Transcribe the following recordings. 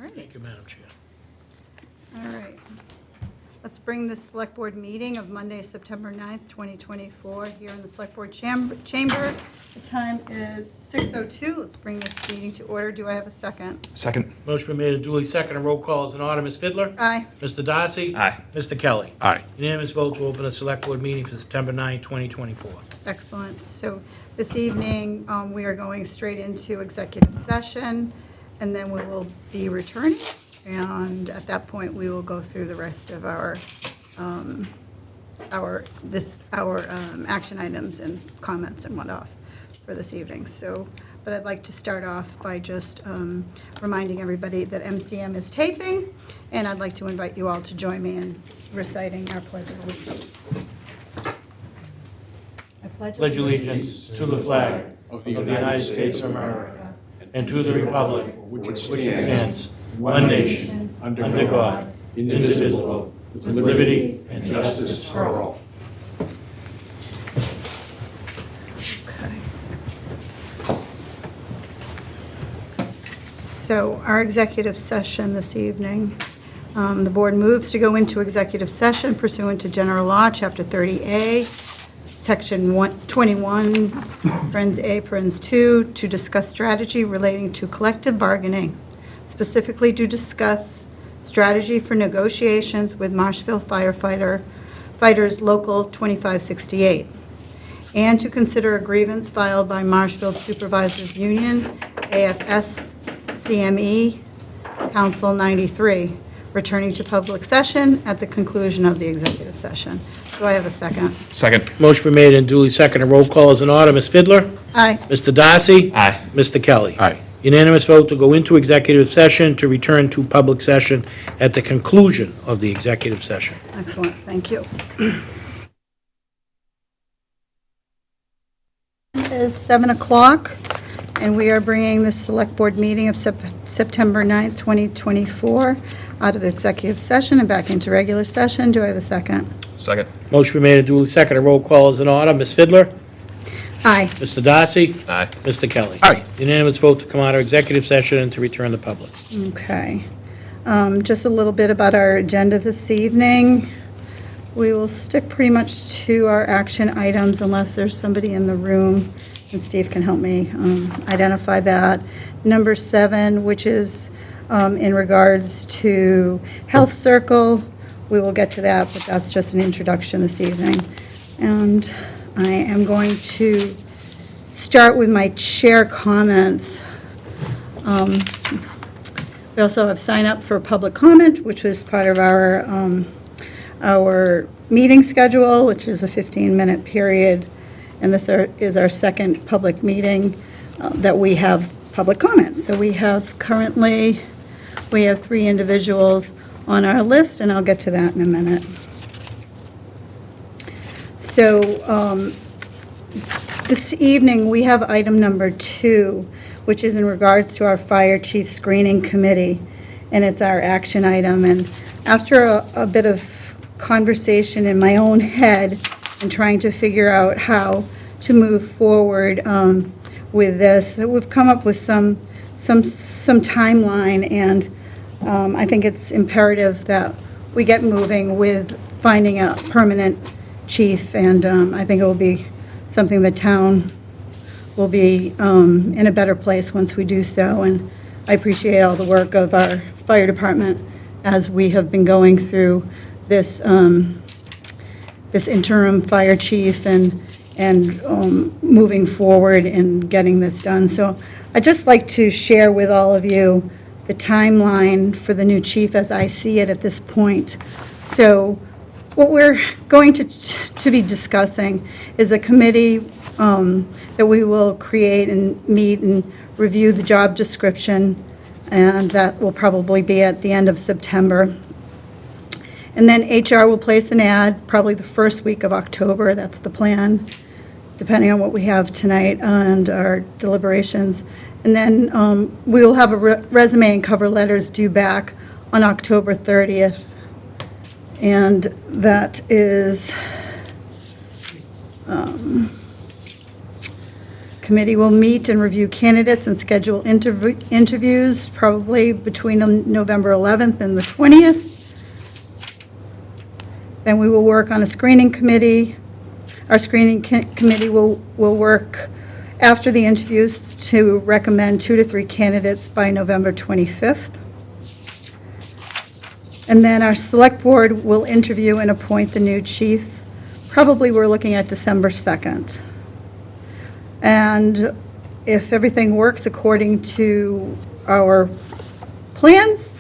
right. Thank you, Madam Chair. All right. Let's bring the Select Board meeting of Monday, September 9th, 2024, here in the Select Board chamber. The time is 6:02. Let's bring this meeting to order. Do I have a second? Second. Motion been made and duly seconded. Roll call is in order. Ms. Fidler? Aye. Mr. Darcy? Aye. Mr. Kelly? Aye. Unanimous vote to open the Select Board meeting for September 9, 2024. Excellent. So this evening, we are going straight into executive session, and then we will be returning. And at that point, we will go through the rest of our action items and comments and whatnot for this evening. So, but I'd like to start off by just reminding everybody that MCM is taping, and I'd like to invite you all to join me in reciting our Pledge of Allegiance. I Pledge allegiance to the flag of the United States of America and to the republic which stands one nation, under God, indivisible, with liberty and justice for all. Okay. So our executive session this evening, the board moves to go into executive session pursuant to General Law, Chapter 30A, Section 21, Parens A, Parens 2, to discuss strategy relating to collective bargaining, specifically to discuss strategy for negotiations with Marshfield Fighters Local 2568, and to consider a grievance filed by Marshfield Supervisors Union, AFS CME, Council 93, returning to public session at the conclusion of the executive session. Do I have a second? Second. Motion been made and duly seconded. Roll call is in order. Ms. Fidler? Aye. Mr. Darcy? Aye. Mr. Kelly? Aye. Unanimous vote to go into executive session, to return to public session at the conclusion of the executive session. Excellent, thank you. It is 7 o'clock, and we are bringing the Select Board meeting of September 9th, 2024, out of executive session and back into regular session. Do I have a second? Second. Motion been made and duly seconded. Roll call is in order. Ms. Fidler? Aye. Mr. Darcy? Aye. Mr. Kelly? Aye. Unanimous vote to come out of executive session and to return to public. Okay. Just a little bit about our agenda this evening. We will stick pretty much to our action items unless there's somebody in the room, and Steve can help me identify that. Number 7, which is in regards to Health Circle. We will get to that, but that's just an introduction this evening. And I am going to start with my chair comments. We also have sign up for public comment, which was part of our meeting schedule, which is a 15-minute period. And this is our second public meeting that we have public comment. So we have 3 individuals on our list, and I'll get to that in a minute. So this evening, we have item number 2, which is in regards to our Fire Chief Screening Committee, and it's our action item. And after a bit of conversation in my own head and trying to figure out how to move forward with this, we've come up with some timeline, and I think it's imperative that we get moving with finding a permanent chief, and I think it will be something the town will be in a better place once we do so. And I appreciate all the work of our fire department as we have been going through this this interim fire chief and moving forward and getting this done. So I'd just like to share with all of you the timeline for the new chief as I see it at this point. So what we're going to be discussing is a committee that we will create and meet and review the job description, and that will probably be at the end of September. And then HR will place an ad probably the first week of October. That's the plan, depending on what we have tonight and our deliberations. And then we will have a resume and cover letters due back on October 30th. And that is Committee will meet and review candidates and schedule interviews, probably between November 11th and the 20th. Then we will work on a screening committee. Our screening committee will work after the interviews to recommend 2 to 3 candidates by November 25th. And then our select board will interview and appoint the new chief. Probably we're looking at December 2nd. And if everything works according to our plans,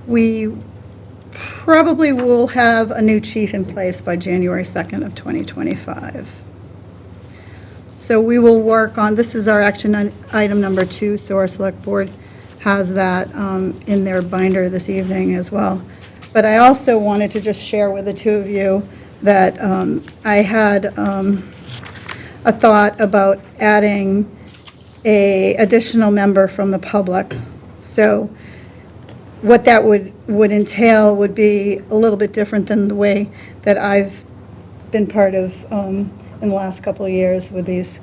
we probably will have a new chief in place by January 2nd of 2025. So we will work on, this is our action item number 2, so our select board has that in their binder this evening as well. But I also wanted to just share with the two of you that I had a thought about adding a additional member from the public. So what that would entail would be a little bit different than the way that I've been part of in the last couple of years with these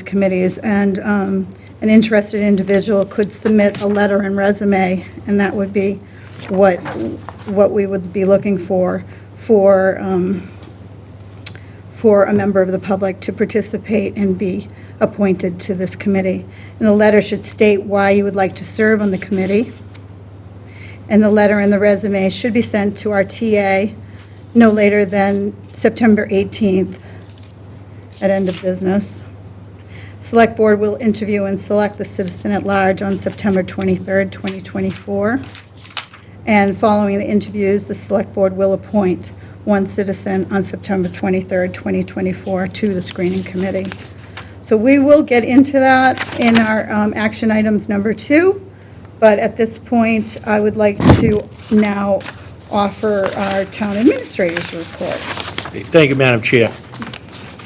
committees. And an interested individual could submit a letter and resume, and that would be what we would be looking for a member of the public to participate and be appointed to this committee. And the letter should state why you would like to serve on the committee. And the letter and the resume should be sent to our TA no later than September 18th at end of business. Select Board will interview and select the citizen at large on September 23rd, 2024. And following the interviews, the Select Board will appoint one citizen on September 23rd, 2024 to the screening committee. So we will get into that in our action items number 2, but at this point, I would like to now offer our town administrator's report. Thank you, Madam Chair.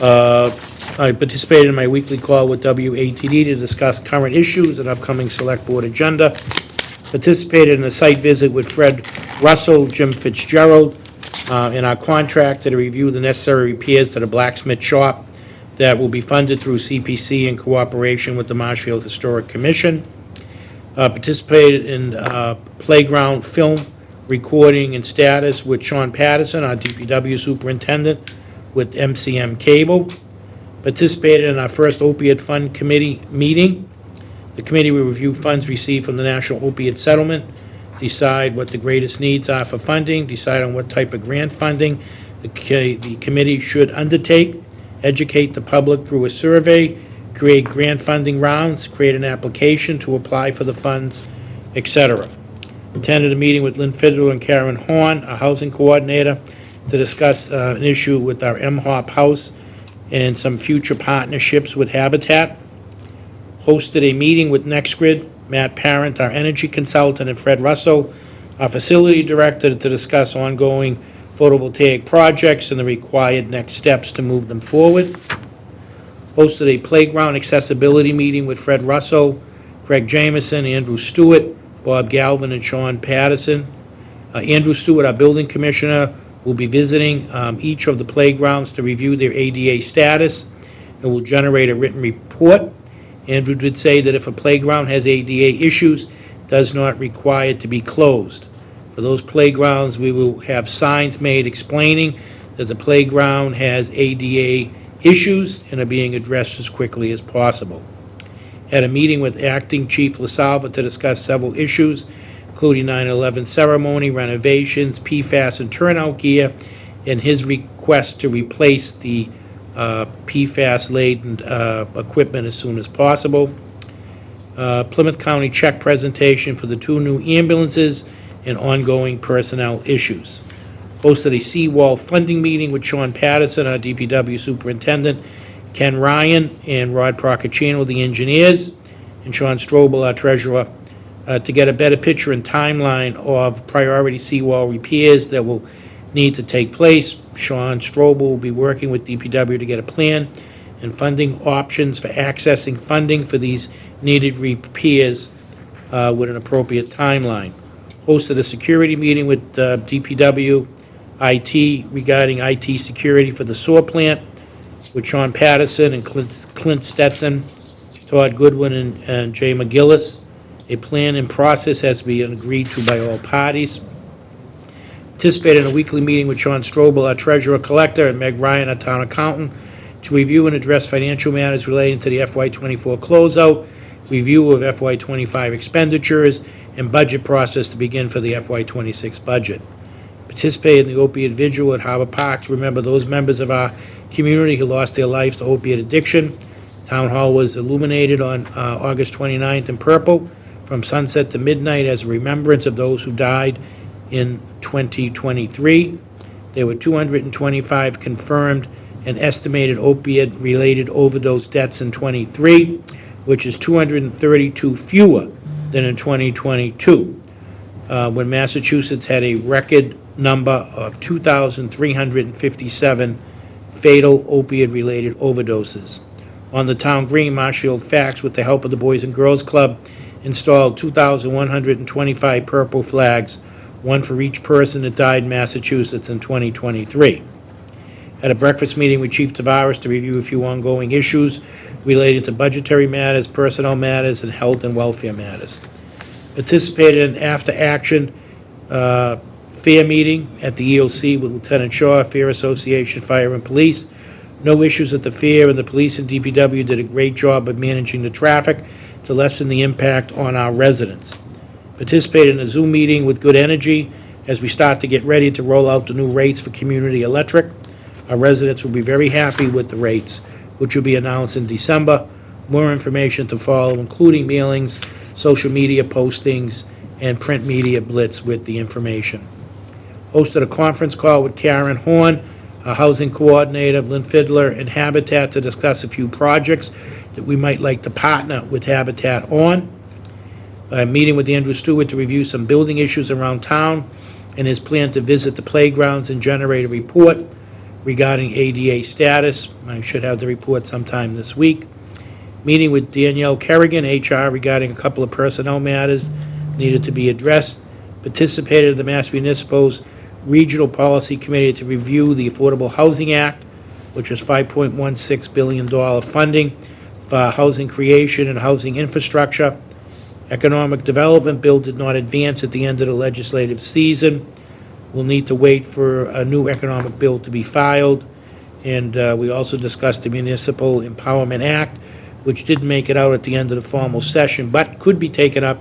I participated in my weekly call with WATD to discuss current issues and upcoming Select Board agenda. Participated in a site visit with Fred Russell, Jim Fitzgerald, in our contractor to review the necessary repairs to the blacksmith shop that will be funded through CPC in cooperation with the Marshfield Historic Commission. Participated in playground film recording and status with Sean Patterson, our DPW superintendent, with MCM Cable. Participated in our first opiate fund committee meeting. The committee will review funds received from the National Opiate Settlement, decide what the greatest needs are for funding, decide on what type of grant funding the committee should undertake, educate the public through a survey, create grant funding rounds, create an application to apply for the funds, etc. Attended a meeting with Lynn Fiddler and Karen Horn, our housing coordinator, to discuss an issue with our M-HOP house and some future partnerships with Habitat. Hosted a meeting with NextGrid, Matt Parent, our energy consultant, and Fred Russell, our facility director, to discuss ongoing photovoltaic projects and the required next steps to move them forward. Hosted a playground accessibility meeting with Fred Russell, Greg Jameson, Andrew Stewart, Bob Galvin, and Sean Patterson. Andrew Stewart, our building commissioner, will be visiting each of the playgrounds to review their ADA status and will generate a written report. Andrew did say that if a playground has ADA issues, it does not require it to be closed. For those playgrounds, we will have signs made explaining that the playground has ADA issues and are being addressed as quickly as possible. Had a meeting with Acting Chief LaSalva to discuss several issues, including 9/11 ceremony, renovations, PFAS and turnout gear, and his request to replace the PFAS-laden equipment as soon as possible. Plymouth County check presentation for the 2 new ambulances and ongoing personnel issues. Hosted a seawall funding meeting with Sean Patterson, our DPW superintendent, Ken Ryan, and Rod Procacino, the engineers, and Sean Strobel, our treasurer, to get a better picture and timeline of priority seawall repairs that will need to take place. Sean Strobel will be working with DPW to get a plan and funding options for accessing funding for these needed repairs with an appropriate timeline. Hosted a security meeting with DPW IT regarding IT security for the sewer plant with Sean Patterson and Clint Stetson, Todd Goodwin and Jay McGillis. A plan and process has been agreed to by all parties. Participate in a weekly meeting with Sean Strobel, our treasurer collector, and Meg Ryan, our town accountant, to review and address financial matters relating to the FY24 closeout, review of FY25 expenditures, and budget process to begin for the FY26 budget. Participate in the opiate vigil at Harbor Park to remember those members of our community who lost their lives to opiate addiction. Town Hall was illuminated on August 29th in purple from sunset to midnight as a remembrance of those who died in 2023. There were 225 confirmed and estimated opiate-related overdose deaths in '23, which is 232 fewer than in 2022, when Massachusetts had a record number of 2,357 fatal opiate-related overdoses. On the town green, Marshfield Facts, with the help of the Boys and Girls Club, installed 2,125 purple flags, one for each person that died in Massachusetts in 2023. At a breakfast meeting with Chief Tavares to review a few ongoing issues related to budgetary matters, personnel matters, and health and welfare matters. Participated in after-action fair meeting at the EOC with Lieutenant Shaw, Fair Association, Fire and Police. No issues at the fair, and the police and DPW did a great job of managing the traffic to lessen the impact on our residents. Participated in a Zoom meeting with Good Energy as we start to get ready to roll out the new rates for community electric. Our residents will be very happy with the rates, which will be announced in December. More information to follow, including mailings, social media postings, and print media blitz with the information. Hosted a conference call with Karen Horn, our housing coordinator, Lynn Fiddler, and Habitat to discuss a few projects that we might like to partner with Habitat on. A meeting with Andrew Stewart to review some building issues around town and his plan to visit the playgrounds and generate a report regarding ADA status. I should have the report sometime this week. Meeting with Danielle Kerrigan, HR, regarding a couple of personnel matters needed to be addressed. Participated in the Mass Municipal's Regional Policy Committee to review the Affordable Housing Act, which was $5.16 billion funding for housing creation and housing infrastructure. Economic Development Bill did not advance at the end of the legislative season. We'll need to wait for a new economic bill to be filed. And we also discussed the Municipal Empowerment Act, which didn't make it out at the end of the formal session, but could be taken up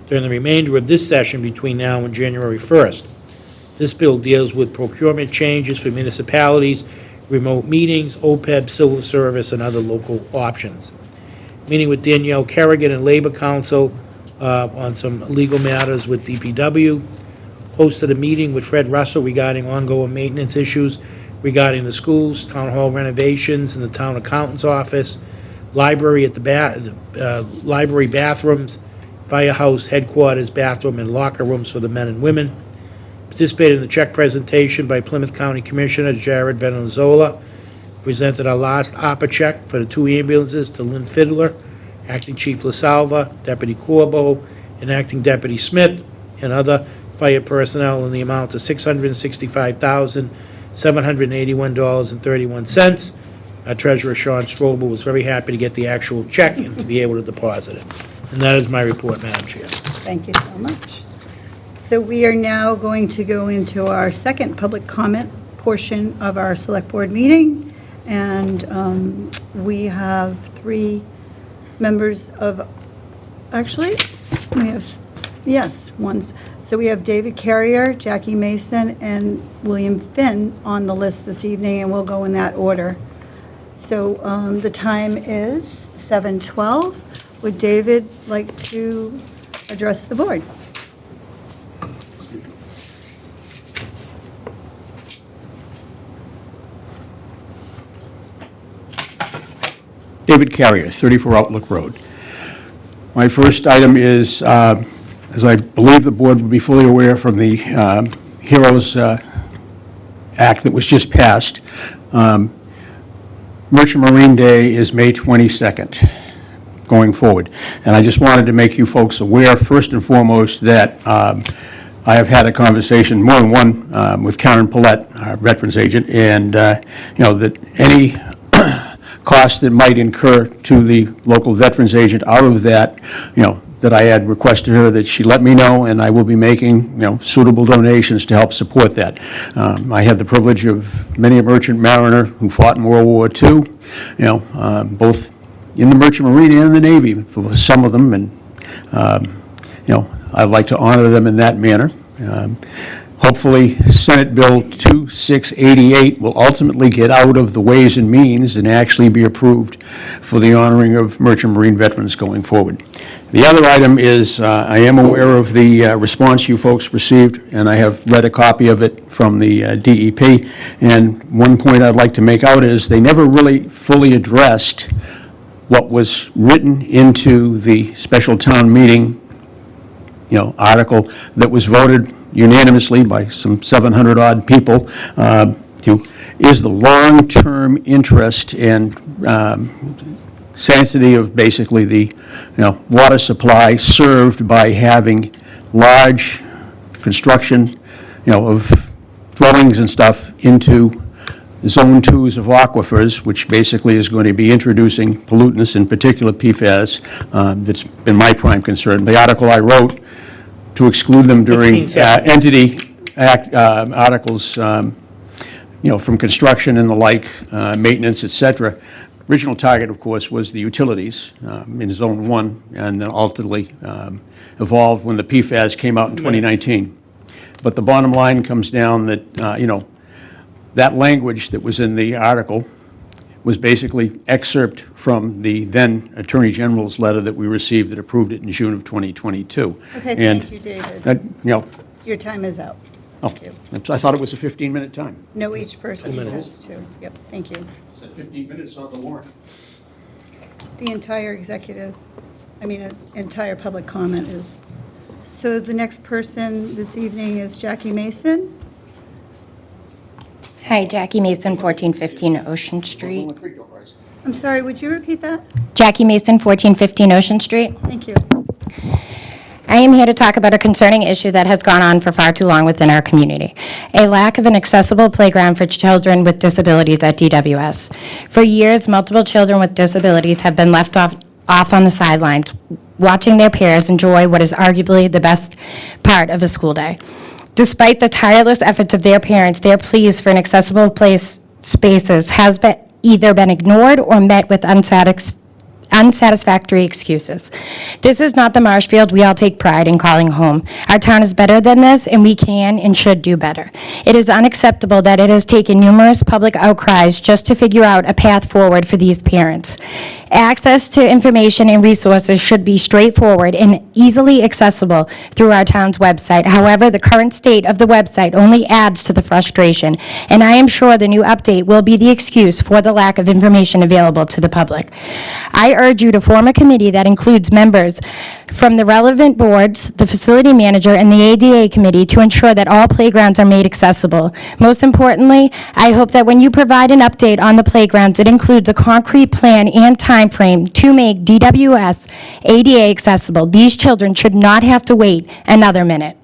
during the remainder of this session between now and January 1st. This bill deals with procurement changes for municipalities, remote meetings, OPEB, civil service, and other local options. Meeting with Danielle Kerrigan and Labor Council on some legal matters with DPW. Hosted a meeting with Fred Russell regarding ongoing maintenance issues regarding the schools, town hall renovations in the town accountant's office, library at the library bathrooms, firehouse headquarters bathroom and locker rooms for the men and women. Participated in the check presentation by Plymouth County Commissioner Jared Venezola. Presented our last ARPA check for the 2 ambulances to Lynn Fiddler, Acting Chief LaSalva, Deputy Corbo, and Acting Deputy Smith, and other fire personnel in the amount of $665,781.31. Our treasurer, Sean Strobel, was very happy to get the actual check and to be able to deposit it. And that is my report, Madam Chair. Thank you so much. So we are now going to go into our second public comment portion of our select board meeting. And we have 3 members of, actually, we have, yes, ones. So we have David Carrier, Jackie Mason, and William Finn on the list this evening, and we'll go in that order. So the time is 7:12. Would David like to address the board? David Carrier, 34 Outlook Road. My first item is, as I believe the board would be fully aware from the HEROES Act that was just passed, Merchant Marine Day is May 22nd going forward. And I just wanted to make you folks aware, first and foremost, that I have had a conversation, more than one, with Karen Paulette, our veterans agent, and, that any costs that might incur to the local veterans agent out of that, that I had requested her that she let me know, and I will be making, suitable donations to help support that. I had the privilege of many a merchant mariner who fought in World War II, both in the Merchant Marine and the Navy, for some of them, and, I'd like to honor them in that manner. Hopefully, Senate Bill 2688 will ultimately get out of the Ways and Means and actually be approved for the honoring of Merchant Marine veterans going forward. The other item is, I am aware of the response you folks received, and I have read a copy of it from the DEP, and one point I'd like to make out is they never really fully addressed what was written into the special town meeting, article that was voted unanimously by some 700-odd people, is the long-term interest and sanctity of basically the, water supply served by having large construction, of dwellings and stuff into Zone 2s of aquifers, which basically is going to be introducing pollutants, in particular PFAS. That's been my prime concern. The article I wrote to exclude them during 15 seconds. entity act articles, from construction and the like, maintenance, et cetera. Original target, of course, was the utilities in Zone 1, and then ultimately evolved when the PFAS came out in 2019. But the bottom line comes down that, that language that was in the article was basically excerpt from the then Attorney General's letter that we received that approved it in June of 2022. Okay, And thank you, David. that, Your time is out. oh, Thank you. I thought it was a 15-minute time. No, each person 2 minutes. has two. Yep, thank you. It said 15 minutes on the warrant. The entire entire public comment is, so the next person this evening is Jackie Mason. Hi, Jackie Mason, 1415 Ocean Street. I'm sorry, would you repeat that? Jackie Mason, 1415 Ocean Street. Thank you. I am here to talk about a concerning issue that has gone on for far too long within our community, a lack of an accessible playground for children with disabilities at DWS. For years, multiple children with disabilities have been left off on the sidelines, watching their peers enjoy what is arguably the best part of a school day. Despite the tireless efforts of their parents, their pleas for an accessible spaces has either been ignored or met with unsatisfactory excuses. This is not the Marshfield we all take pride in calling home. Our town is better than this, and we can and should do better. It is unacceptable that it has taken numerous public outcries just to figure out a path forward for these parents. Access to information and resources should be straightforward and easily accessible through our town's website. However, the current state of the website only adds to the frustration, and I am sure the new update will be the excuse for the lack of information available to the public. I urge you to form a committee that includes members from the relevant boards, the facility manager, and the ADA committee to ensure that all playgrounds are made accessible. Most importantly, I hope that when you provide an update on the playgrounds, it includes a concrete plan and time frame to make DWS ADA accessible. These children should not have to wait another minute.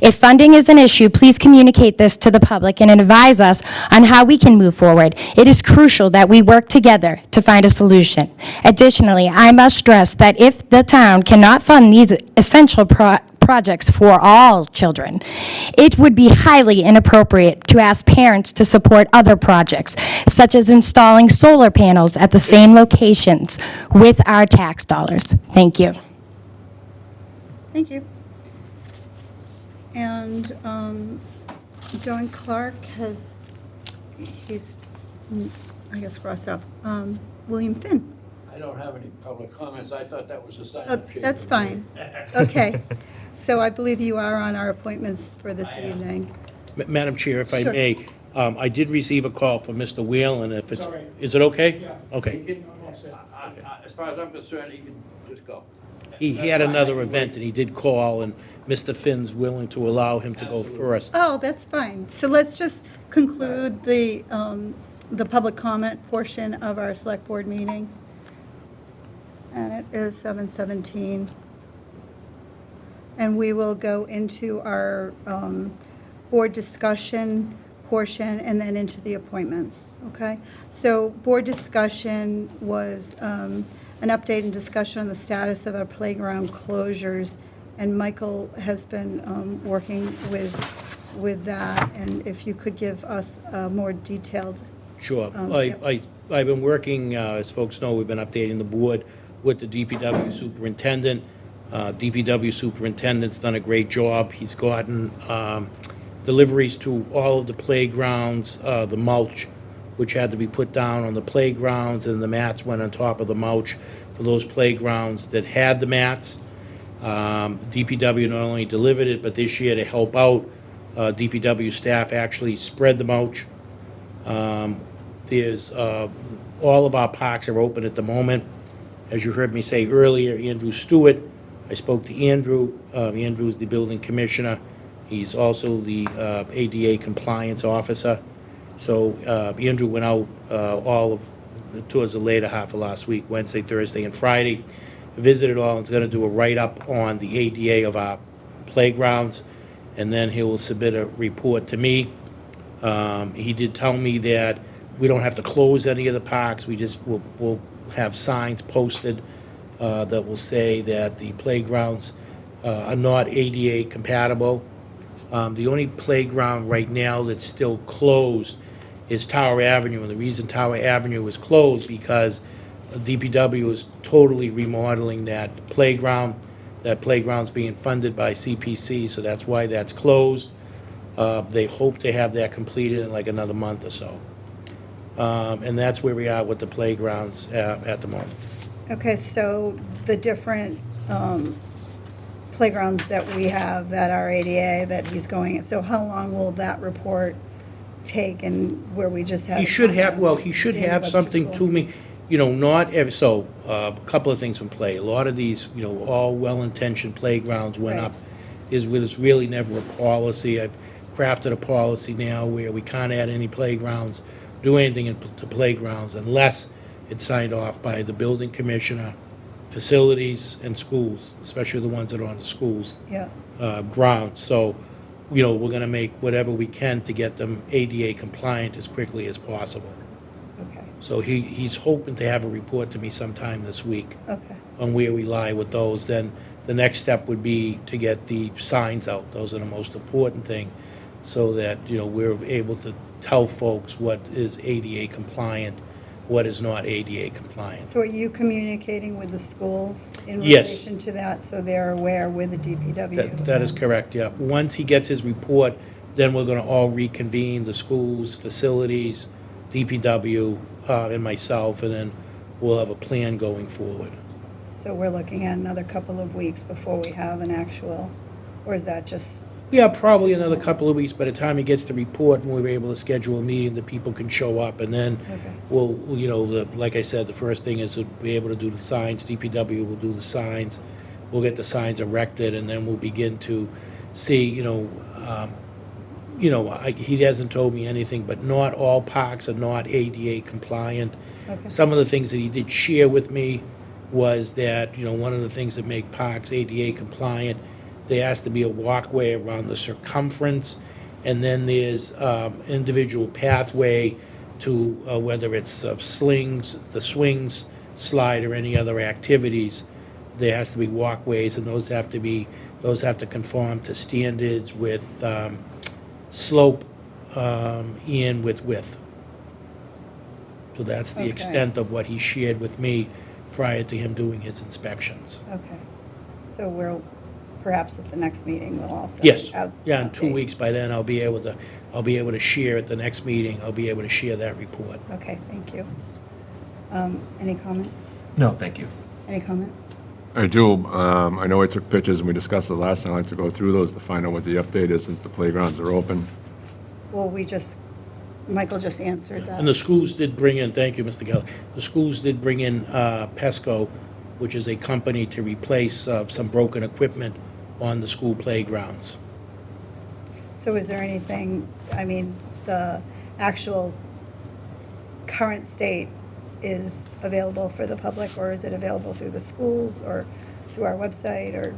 If funding is an issue, please communicate this to the public and advise us on how we can move forward. It is crucial that we work together to find a solution. Additionally, I must stress that if the town cannot fund these essential projects for all children, it would be highly inappropriate to ask parents to support other projects, such as installing solar panels at the same locations with our tax dollars. Thank you. Thank you. And Don Clark he's, I guess, crossed up. William Finn. I don't have any public comments. I thought that was a Oh, sign-up sheet. that's fine. Okay. So I believe you are on our appointments for this evening. Madam Chair, if I Sure. may, I did receive a call from Mr. Whalen, if it's, is it okay? Okay. As far as I'm concerned, you can just go. He had another event, and he did call, and Mr. Finn's willing to allow him to go first. Oh, that's fine. So let's just conclude the public comment portion of our select board meeting. And it is 7:17. And we will go into our board discussion portion and then into the appointments, okay? So board discussion was an update and discussion on the status of our playground closures, and Michael has been working with that, and if you could give us a more detailed. Sure. Yep. I've been working, as folks know, we've been updating the board with the DPW superintendent. DPW superintendent's done a great job. He's gotten deliveries to all of the playgrounds, the mulch, which had to be put down on the playgrounds, and the mats went on top of the mulch for those playgrounds that had the mats. DPW not only delivered it, but this year to help out, DPW staff actually spread the mulch. There's, all of our parks are open at the moment. As you heard me say earlier, Andrew Stewart, I spoke to Andrew. Andrew's the building commissioner. He's also the ADA compliance officer. So Andrew went out towards the later half of last week, Wednesday, Thursday, and Friday. Visited all and is going to do a write-up on the ADA of our playgrounds, and then he will submit a report to me. He did tell me that we don't have to close any of the parks. We'll have signs posted that will say that the playgrounds are not ADA compatible. The only playground right now that's still closed is Tower Avenue, and the reason Tower Avenue is closed because DPW is totally remodeling that playground. That playground's being funded by CPC, so that's why that's closed. They hope to have that completed in like another month or so. And that's where we are with the playgrounds at the moment. Okay, so the different playgrounds that we have that are ADA that he's going, so how long will that report take, and where we just have? He should have Dana Webster something School? to me, not every, so, a couple of things in play. A lot of these, all well-intentioned playgrounds went Right. up. There's really never a policy. I've crafted a policy now where we can't add any playgrounds, do anything to playgrounds unless it's signed off by the building commissioner, facilities, and schools, especially the ones that are on the schools' Yeah, grounds. So, we're gonna make whatever we can to get them ADA compliant as quickly as possible. okay, So he's hoping to have a report to me sometime this week okay, on where we lie with those. Then the next step would be to get the signs out. Those are the most important thing, so that, we're able to tell folks what is ADA compliant, what is not ADA compliant. so are you communicating with the schools in Yes. relation to that, so they're aware with the DPW? That is correct, yeah. Once he gets his report, then we're gonna all reconvene, the schools, facilities, DPW, and myself, and then we'll have a plan going forward. So we're looking at another couple of weeks before we have an actual, or is that just, Yeah, probably another couple of weeks. By the time he gets the report, and we're able to schedule a meeting, that people can show up, and then okay, we'll, like I said, the first thing is to be able to do the signs. DPW will do the signs. We'll get the signs erected, and then we'll begin to see, he hasn't told me anything, but not all parks are not ADA compliant. okay, Some of the things that he did share with me was that, one of the things that make parks ADA compliant, there has to be a walkway around the circumference, and then there's individual pathway to whether it's slings, the swings, slide, or any other activities. There has to be walkways, and those have to conform to standards with slope and with width. So that's the Okay. extent of what he shared with me prior to him doing his inspections. okay. So we'll, perhaps at the next meeting, we'll also. Yes, have yeah, in 2 update. weeks, by then, I'll be able to share at the next meeting, I'll be able to share that report. Okay, thank you. Any comment? No, thank you. Any comment? I do. I know I took pictures and we discussed it last time. I'd like to go through those to find out what the update is since the playgrounds are open. Well, Michael just answered And the that. schools did bring in, thank you, Mr. Geller, the schools did bring in Pesco, which is a company to replace some broken equipment on the school playgrounds. So is there anything, the actual current state is available for the public, or is it available through the schools, or through our website, or?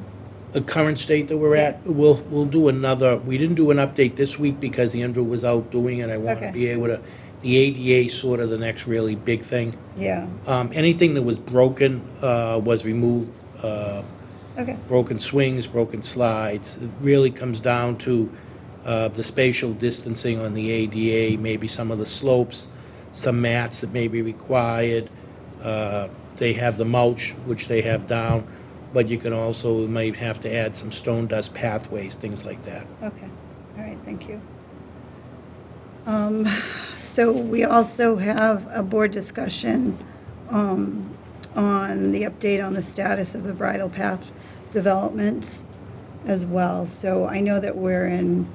the current state that we're at. We'll do another, we didn't do an update this week because Andrew was out doing it. I want to Okay. be able to, the ADA is sort of the next really big thing. Yeah, Anything that was broken was removed, okay, broken swings, broken slides. It really comes down to the spatial distancing on the ADA, maybe some of the slopes, some mats that may be required. They have the mulch, which they have down, but you can also, might have to add some stone dust pathways, things like that. okay. All right, thank you. So we also have a board discussion on the update on the status of the bridle path development as well. So I know that we're in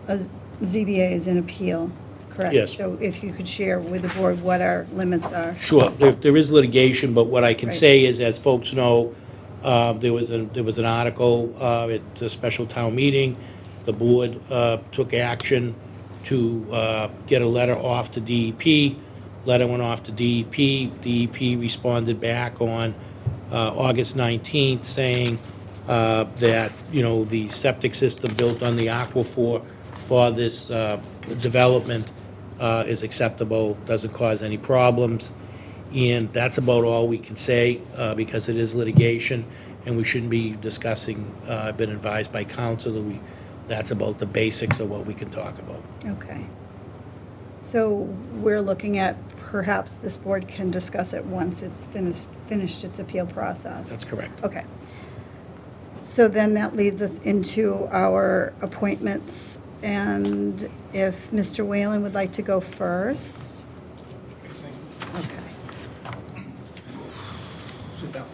ZBA is in appeal, correct? Yes. So if you could share with the board what our limits are. Sure, there is litigation, but what I can Right. say is, as folks know, there was an article at a special town meeting. The board took action to get a letter off to DEP. Letter went off to DEP. DEP responded back on August 19th, saying that, the septic system built on the aquifer for this development is acceptable, doesn't cause any problems. And that's about all we can say, because it is litigation, and we shouldn't be discussing, I've been advised by counsel that that's about the basics of what we can talk about. Okay. So we're looking at perhaps this board can discuss it once it's finished its appeal process. That's correct. Okay. So then that leads us into our appointments, and if Mr. Whalen would like to go first. Okay. Sit down.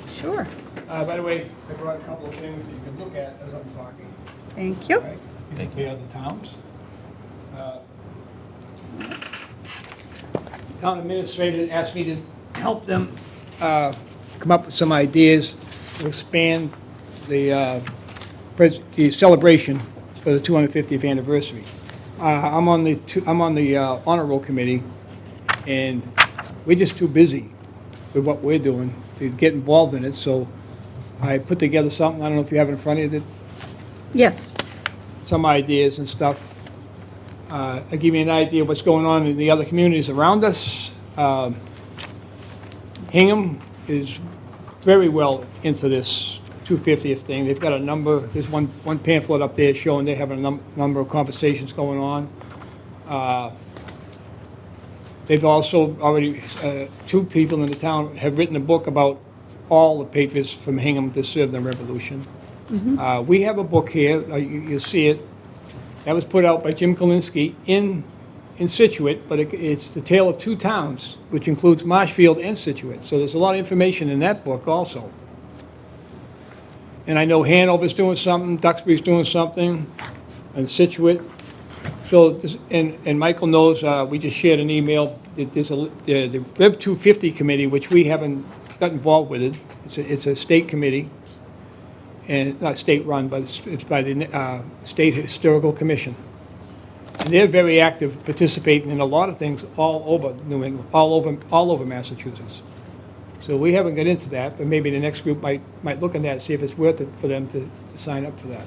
Sure. By the way, I brought a couple of things that you can look at as I'm talking. Thank you. Right? You compare the towns. The town administrator asked me to help them come up with some ideas to expand the celebration for the 250th anniversary. I'm on the honor roll committee, and we're just too busy with what we're doing to get involved in it, so I put together something, I don't know if you have it in front of you, Yes. some ideas and stuff. I'll give you an idea of what's going on in the other communities around us. Hingham is very well into this 250th thing. They've got a number, there's one pamphlet up there showing they have a number of conversations going on. They've also already, two people in the town have written a book about all the patriots from Hingham that served the Revolution. We have a book here, you'll see it, that was put out by Jim Kalinsky in Situate, but it's the tale of two towns, which includes Marshfield and Situate. So there's a lot of information in that book also. And I know Hanover's doing something, Duxbury's doing something, and Situate. So, and Michael knows, we just shared an email, that there's the Rev 250 committee, which we haven't got involved with it. It's a state committee, and not state-run, but it's by the State Historical Commission. And they're very active, participating in a lot of things all over New England, all over Massachusetts. So we haven't got into that, but maybe the next group might look at that and see if it's worth it for them to sign up for that.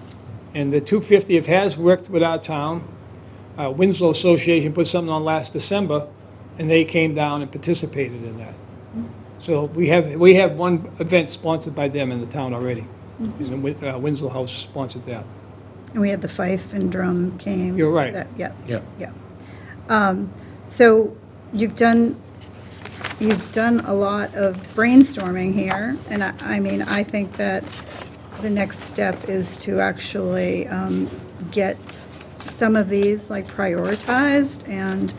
And the 250th has worked with our town. Winslow Association put something on last December, and they came down and participated in that. So we have one event sponsored by them in the town already. Winslow House sponsored that. And we had the fife and drum came. You're right. Is that- Yeah. Yeah. Yeah. So you've done a lot of brainstorming here, and I think that the next step is to actually get some of these like prioritized and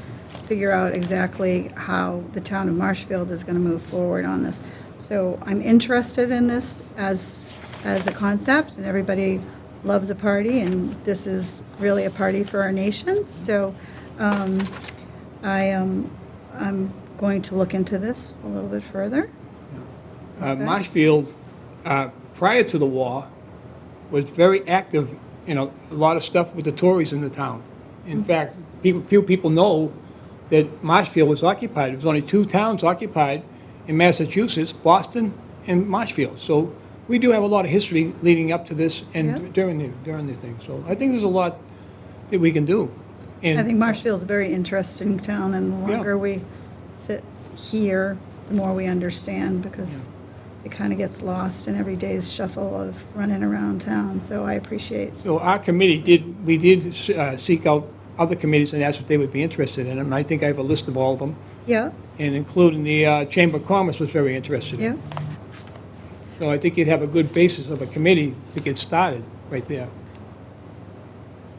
figure out exactly how the town of Marshfield is going to move forward on this. So I'm interested in this as a concept, and everybody loves a party, and this is really a party for our nation. So I'm going to look into this a little bit further. Marshfield, prior to the war, was very active, a lot of stuff with the Tories in the town. In fact, few people know that Marshfield was occupied. There was only two towns occupied in Massachusetts, Boston and Marshfield. So we do have a lot of history leading up to this Yeah. and during the thing. So I think there's a lot that we can do. I think Marshfield's a very interesting town, and the Yeah. longer we sit here, the more we understand, because it kind of gets lost in every day's shuffle of running around town, so I appreciate. So our committee did seek out other committees and asked if they would be interested in them. And I think I have a list of all of them, Yeah, and including the Chamber of Commerce was very interested. yeah, So I think you'd have a good basis of a committee to get started right there.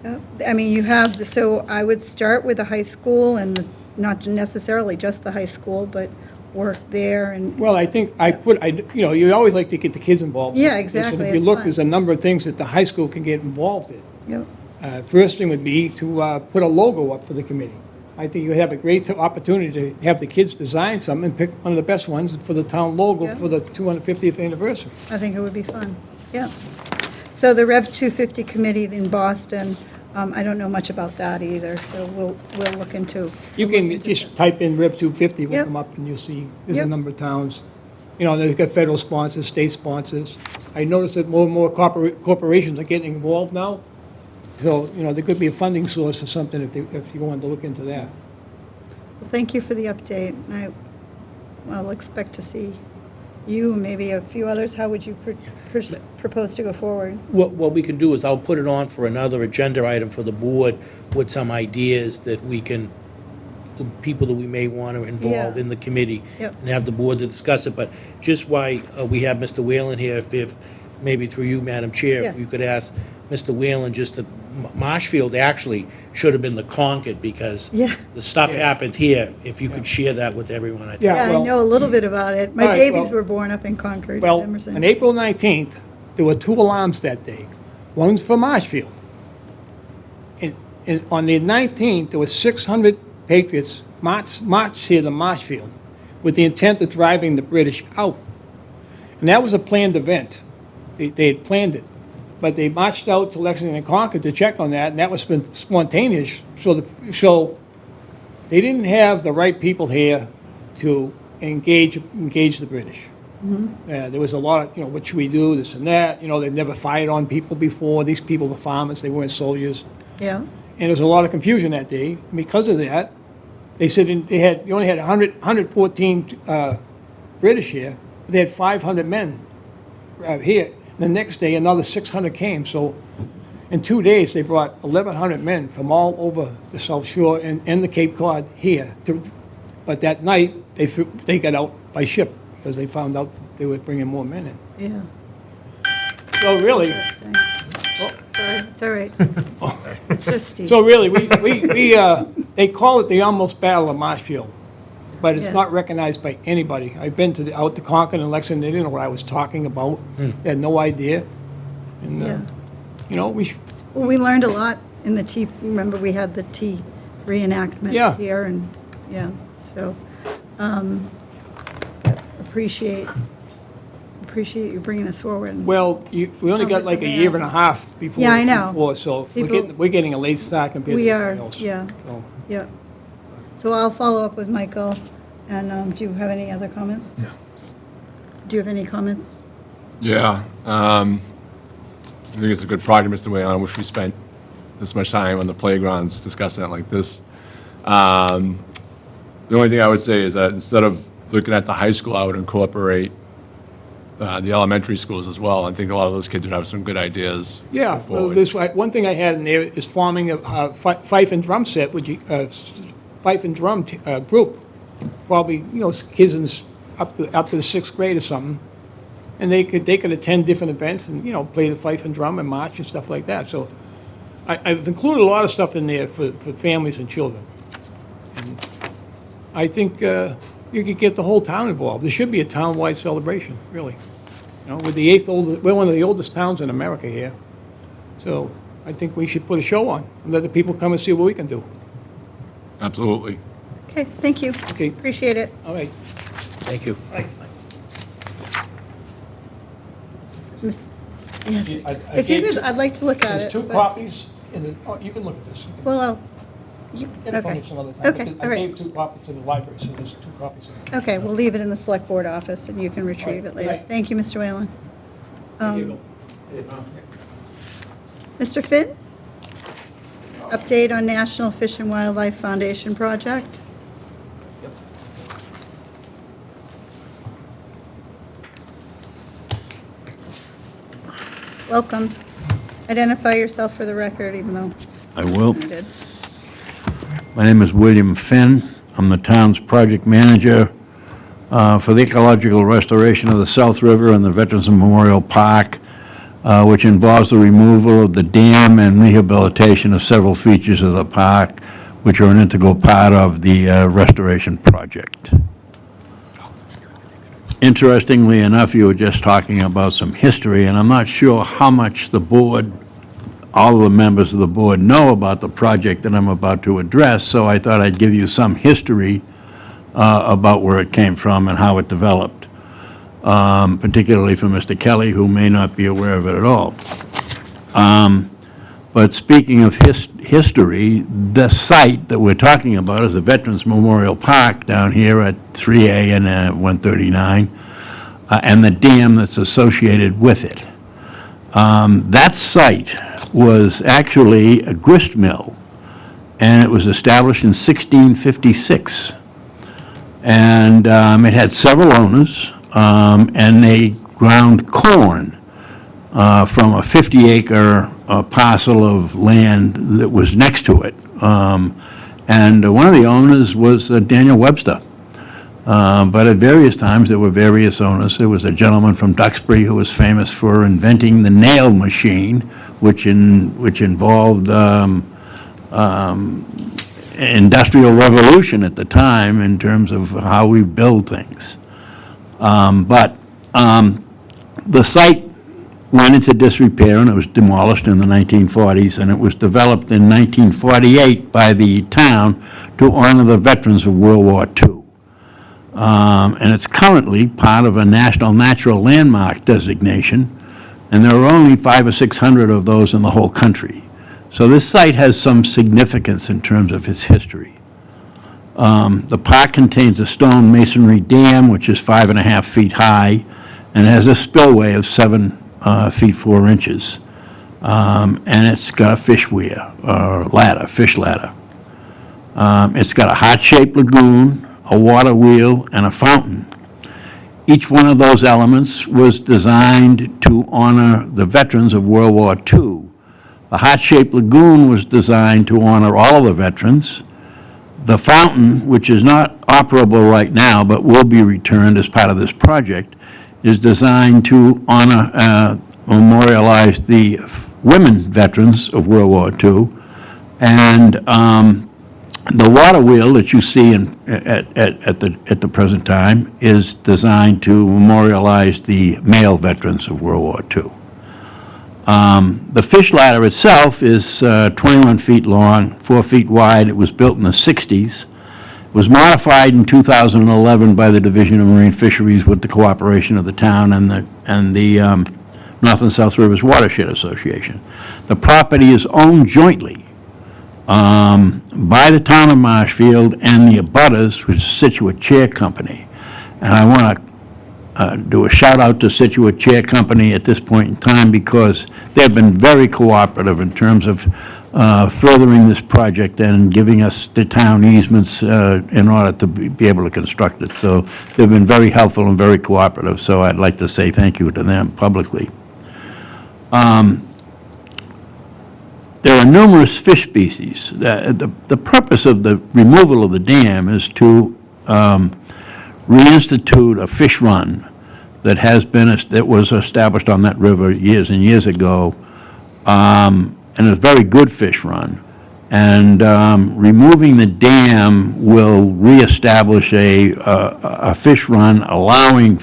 yeah. I mean, you have, so I would start with the high school, and not necessarily just the high school, but work there and, Well, I think you always like to get the kids involved. Yeah, And exactly, if you it's look, fun. there's a number of things that the high school can get involved in. yep, First thing would be to put a logo up for the committee. I think you would have a great opportunity to have the kids design something and pick one of the best ones for the town logo Yeah. for the 250th anniversary. I think it would be fun, yeah. So the Rev 250 committee in Boston, I don't know much about that either, so we'll look into. You can just type in Rev 250, will Yep. come up, and you'll see there's a Yep. number of towns. You know, they've got federal sponsors, state sponsors. I noticed that more and more corporations are getting involved now. So, you know, there could be a funding source for something if you wanted to look into that. Well, thank you for the update. I'll expect to see you, and maybe a few others. How would you propose to go forward? What we can do is I'll put it on for another agenda item for the board with some ideas that we can, people that we may want to involve Yeah. in the committee. Yep. And have the board to discuss it, but just why we have Mr. Whalen here, if maybe through you, Madam Chair, Yes. if you could ask Mr. Whalen just to, Marshfield actually should have been the Concord, because Yeah. the stuff happened here. If you could share that with everyone, I think. Yeah, Yeah, I well- know a little bit about it. My All right, babies well- were born up in Concord, Well, Emerson. on April 19th, there were 2 alarms that day. One's for Marshfield. And on the 19th, there were 600 patriots marched here to Marshfield with the intent of driving the British out. And that was a planned event. They had planned it. But they marched out to Lexington and Concord to check on that, and that was spontaneous. So they didn't have the right people here to engage the British. There was a lot of, what should we do, this and that. They've never fired on people before. These people were farmers, they weren't soldiers. Yeah, And there was a lot of confusion that day. And because of that, they said you only had 114 British here, but they had 500 men here. The next day, another 600 came. So in 2 days, they brought 1,100 men from all over the South Shore and the Cape Cod here. But that night, they got out by ship because they found out they were bringing more men in. yeah. So really, Interesting. Sorry, it's all right. It's just Steve. so really, they call it the almost Battle of Marshfield, but it's Yeah. not recognized by anybody. I've been out to Concord and Lexington, they didn't know what I was talking about. They had no idea. And, Yeah. Well, we learned a lot in the tea, remember we had the tea reenactment Yeah. here, and, yeah, so, appreciate you bringing this forward. and- Well, we only Sounds got like like a a year man. and a half before. Yeah, I know. So People- we're getting a late start compared to We are, everybody else. yeah, So, yeah. So I'll follow up with Michael, and, do you have any other comments? No. Do you have any comments? Yeah, I think it's a good project, Mr. Whalen. I wish we spent this much time on the playgrounds discussing it like this. The only thing I would say is that instead of looking at the high school, I would incorporate the elementary schools as well. I think a lot of those kids would have some good ideas. Yeah, going well, forward. this, one thing I had in there is forming a fife and drum set, fife and drum group. Probably, kids up to the 6th grade or something. And they could attend different events and, play the fife and drum and march and stuff like that. So I've included a lot of stuff in there for families and children. And I think you could get the whole town involved. There should be a town-wide celebration, really. With the we're one of the oldest towns in America here. So I think we should put a show on and let the people come and see what we can do. Absolutely. Okay, thank you. Okay. Appreciate it. All right. Thank you. Yes. I If you gave could, I'd like to look at There's it. 2 but- copies, you can look at this. Well, Get it from okay. me some other time. Okay, all I right. gave 2 copies to the library, so there's 2 copies. Okay, we'll leave it in the select board office, and you can retrieve it later. Right. Thank you, Mr. Whalen. Mr. Finn? Update on National Fish and Wildlife Foundation project? Welcome. Identify yourself for the record, even though I will. I did. My name is William Finn. I'm the town's project manager for the ecological restoration of the South River and the Veterans Memorial Park, which involves the removal of the dam and rehabilitation of several features of the park, which are an integral part of the restoration project. Interestingly enough, you were just talking about some history, and I'm not sure how much the board, all of the members of the board know about the project that I'm about to address, so I thought I'd give you some history about where it came from and how it developed, particularly for Mr. Kelly, who may not be aware of it at all. But speaking of history, the site that we're talking about is the Veterans Memorial Park down here at 3A and 139, and the dam that's associated with it. That site was actually a grist mill, and it was established in 1656. And it had several owners, and they ground corn from a 50-acre parcel of land that was next to it. And one of the owners was Daniel Webster. But at various times, there were various owners. There was a gentleman from Duxbury who was famous for inventing the nail machine, which involved industrial revolution at the time in terms of how we build things. But the site went into disrepair, and it was demolished in the 1940s, and it was developed in 1948 by the town to honor the veterans of World War II. And it's currently part of a National Natural Landmark designation, and there are only 500 or 600 of those in the whole country. So this site has some significance in terms of its history. The park contains a stone masonry dam, which is 5.5 feet high, and has a spillway of 7 feet 4 inches. And it's got a fish weir, or ladder, fish ladder. It's got a heart-shaped lagoon, a water wheel, and a fountain. Each one of those elements was designed to honor the veterans of World War II. The heart-shaped lagoon was designed to honor all of the veterans. The fountain, which is not operable right now but will be returned as part of this project, is designed to honor, memorialize the women veterans of World War II. And the water wheel that you see at the present time is designed to memorialize the male veterans of World War II. The fish ladder itself is 21 feet long, 4 feet wide. It was built in the 60s. It was modified in 2011 by the Division of Marine Fisheries with the cooperation of the town and the North and South Rivers Watershed Association. The property is owned jointly by the town of Marshfield and the abutters, which is Situate Chair Company. And I want to do a shout out to Situate Chair Company at this point in time because they've been very cooperative in terms of furthering this project and giving us the town easements in order to be able to construct it. So they've been very helpful and very cooperative, so I'd like to say thank you to them publicly. There are numerous fish species. The purpose of the removal of the dam is to reinstitute a fish run that was established on that river years and years ago, and a very good fish run. And removing the dam will reestablish a fish run, allowing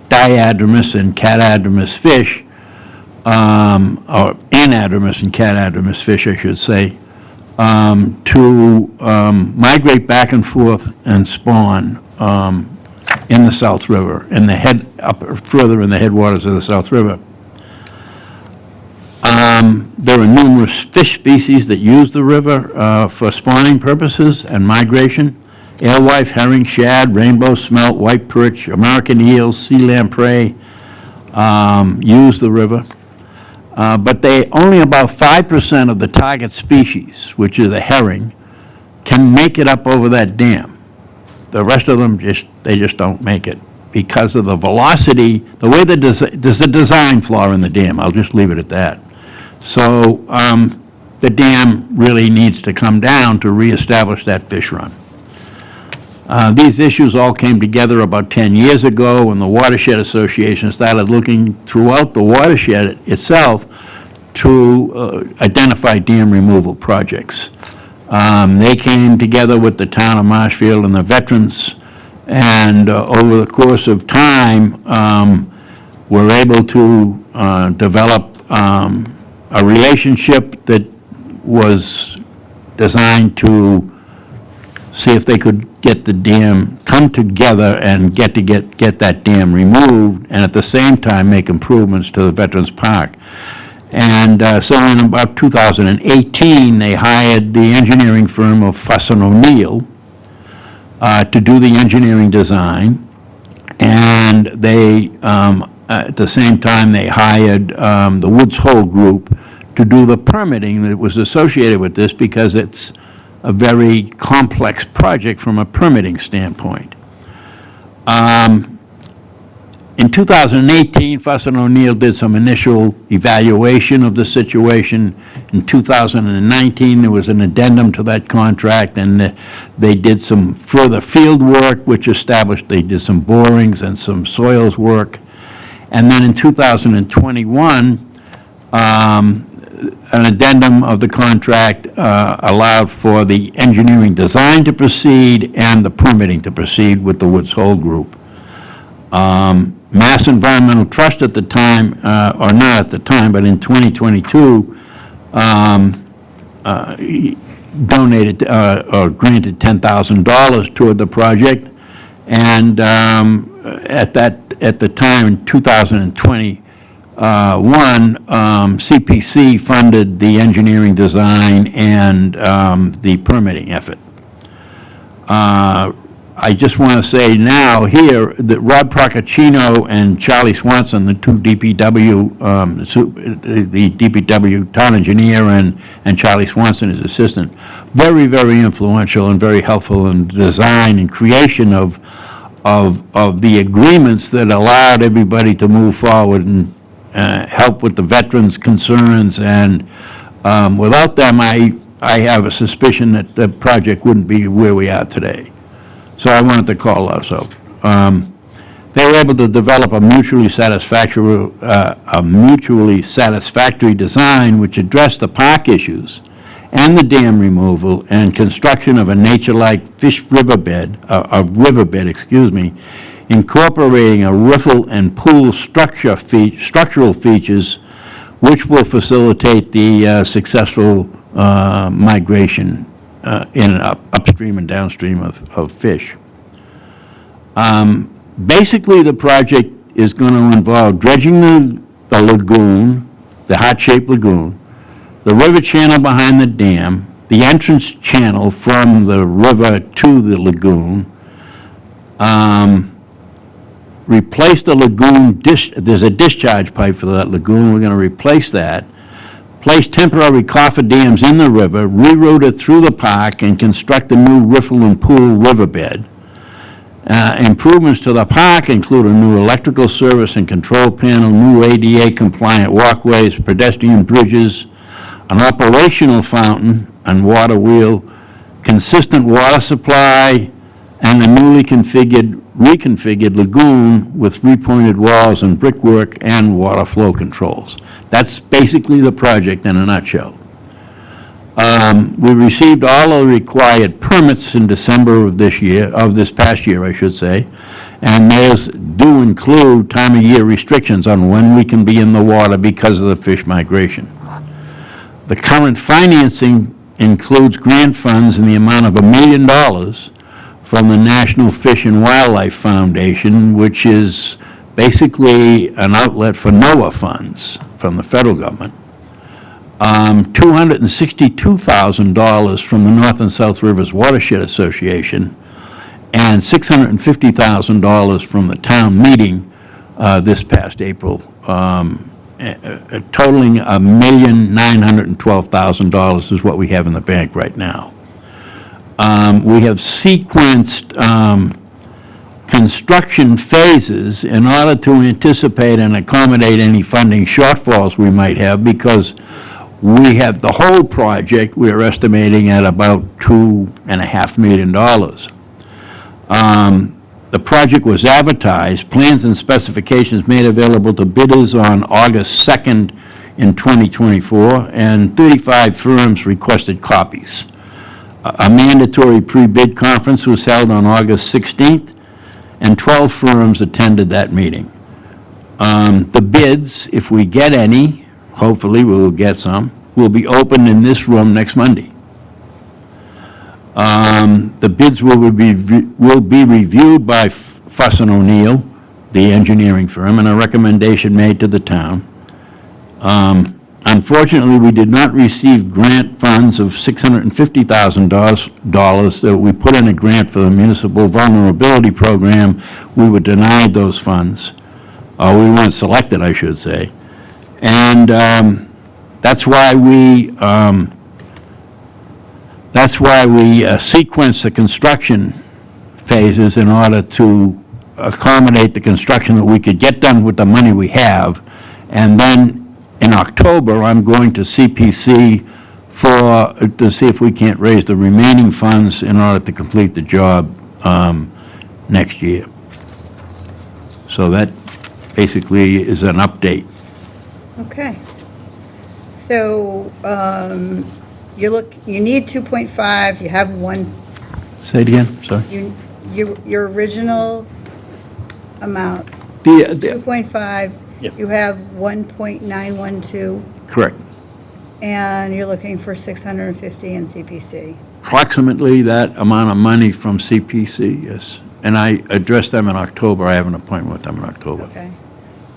diadromous and catadromous fish, or anadromous and catadromous fish, I should say, to migrate back and forth and spawn in the South River, further in the headwaters of the South River. There are numerous fish species that use the river for spawning purposes and migration. Alewife, herring, shad, rainbow smelt, white perch, American eels, sea lamprey, use the river. But only about 5% of the target species, which is a herring, can make it up over that dam. The rest of them they just don't make it because of the velocity, the way there's a design flaw in the dam. I'll just leave it at that. So the dam really needs to come down to reestablish that fish run. These issues all came together about 10 years ago when the Watershed Association started looking throughout the watershed itself to identify dam removal projects. They came together with the town of Marshfield and the veterans, and over the course of time, were able to develop a relationship that was designed to see if they could get the dam, come together and get that dam removed, and at the same time make improvements to the Veterans Park. And so in about 2018, they hired the engineering firm of Fuss and O'Neill to do the engineering design, and they, at the same time, they hired the Woods Hole Group to do the permitting that was associated with this, because it's a very complex project from a permitting standpoint. In 2018, Fuss and O'Neill did some initial evaluation of the situation. In 2019, there was an addendum to that contract, and they did some further field work, which established they did some borings and some soils work. And then in 2021, an addendum of the contract allowed for the engineering design to proceed and the permitting to proceed with the Woods Hole Group. Mass Environmental Trust at the time, or not at the time, but in 2022, donated or granted $10,000 toward the project, and at the time in 2021, CPC funded the engineering design and the permitting effort. I just want to say now here that Rob Procaccino and Charlie Swanson, the two DPW, the DPW town engineer and Charlie Swanson, his assistant, very, very influential and very helpful in the design and creation of the agreements that allowed everybody to move forward and help with the veterans' concerns. And without them, I have a suspicion that the project wouldn't be where we are today. So I wanted to call also. They were able to develop a mutually satisfactory design which addressed the park issues and the dam removal and construction of a nature-like riverbed, incorporating a riffle and pool structural features which will facilitate the successful migration upstream and downstream of fish. Basically, the project is going to involve dredging the lagoon, the heart-shaped lagoon, the river channel behind the dam, the entrance channel from the river to the lagoon, replace the lagoon, there's a discharge pipe for that lagoon, we're going to replace that, place temporary cofferdams in the river, reroute it through the park, and construct a new riffle and pool riverbed. Improvements to the park include a new electrical service and control panel, new ADA-compliant walkways, pedestrian bridges, an operational fountain and water wheel, consistent water supply, and a newly reconfigured lagoon with repointed walls and brickwork and water flow controls. That's basically the project in a nutshell. We received all the required permits in December of this past year, I should say, and those do include time of year restrictions on when we can be in the water because of the fish migration. The current financing includes grant funds in the amount of $1 million from the National Fish and Wildlife Foundation, which is basically an outlet for NOAA funds from the federal government. $262,000 from the North and South Rivers Watershed Association, and $650,000 from the town meeting this past April, totaling $1,912,000 is what we have in the bank right now. We have sequenced construction phases in order to anticipate and accommodate any funding shortfalls we might have, because we have the whole project, we're estimating at about $2.5 million. The project was advertised, plans and specifications made available to bidders on August 2nd in 2024, and 35 firms requested copies. A mandatory pre-bid conference was held on August 16th, and 12 firms attended that meeting. The bids, if we get any, hopefully we will get some, will be opened in this room next Monday. The bids will be reviewed by Fuss & O'Neill, the engineering firm, and a recommendation made to the town. Unfortunately, we did not receive grant funds of $650,000 that we put in a grant for the municipal vulnerability program. We were denied those funds. We weren't selected, I should say. And that's why we sequenced the construction phases in order to accommodate the construction that we could get done with the money we have. And then in October, I'm going to CPC to see if we can't raise the remaining funds in order to complete the job next year. So that basically is an update. Okay. So, you need 2.5, you have one, Say it again, sorry. your original amount, The 2.5, Yep. you have 1.912, Correct. and you're looking for 650 in CPC. Approximately that amount of money from CPC, yes. And I addressed them in October. I have an appointment with them in October. Okay.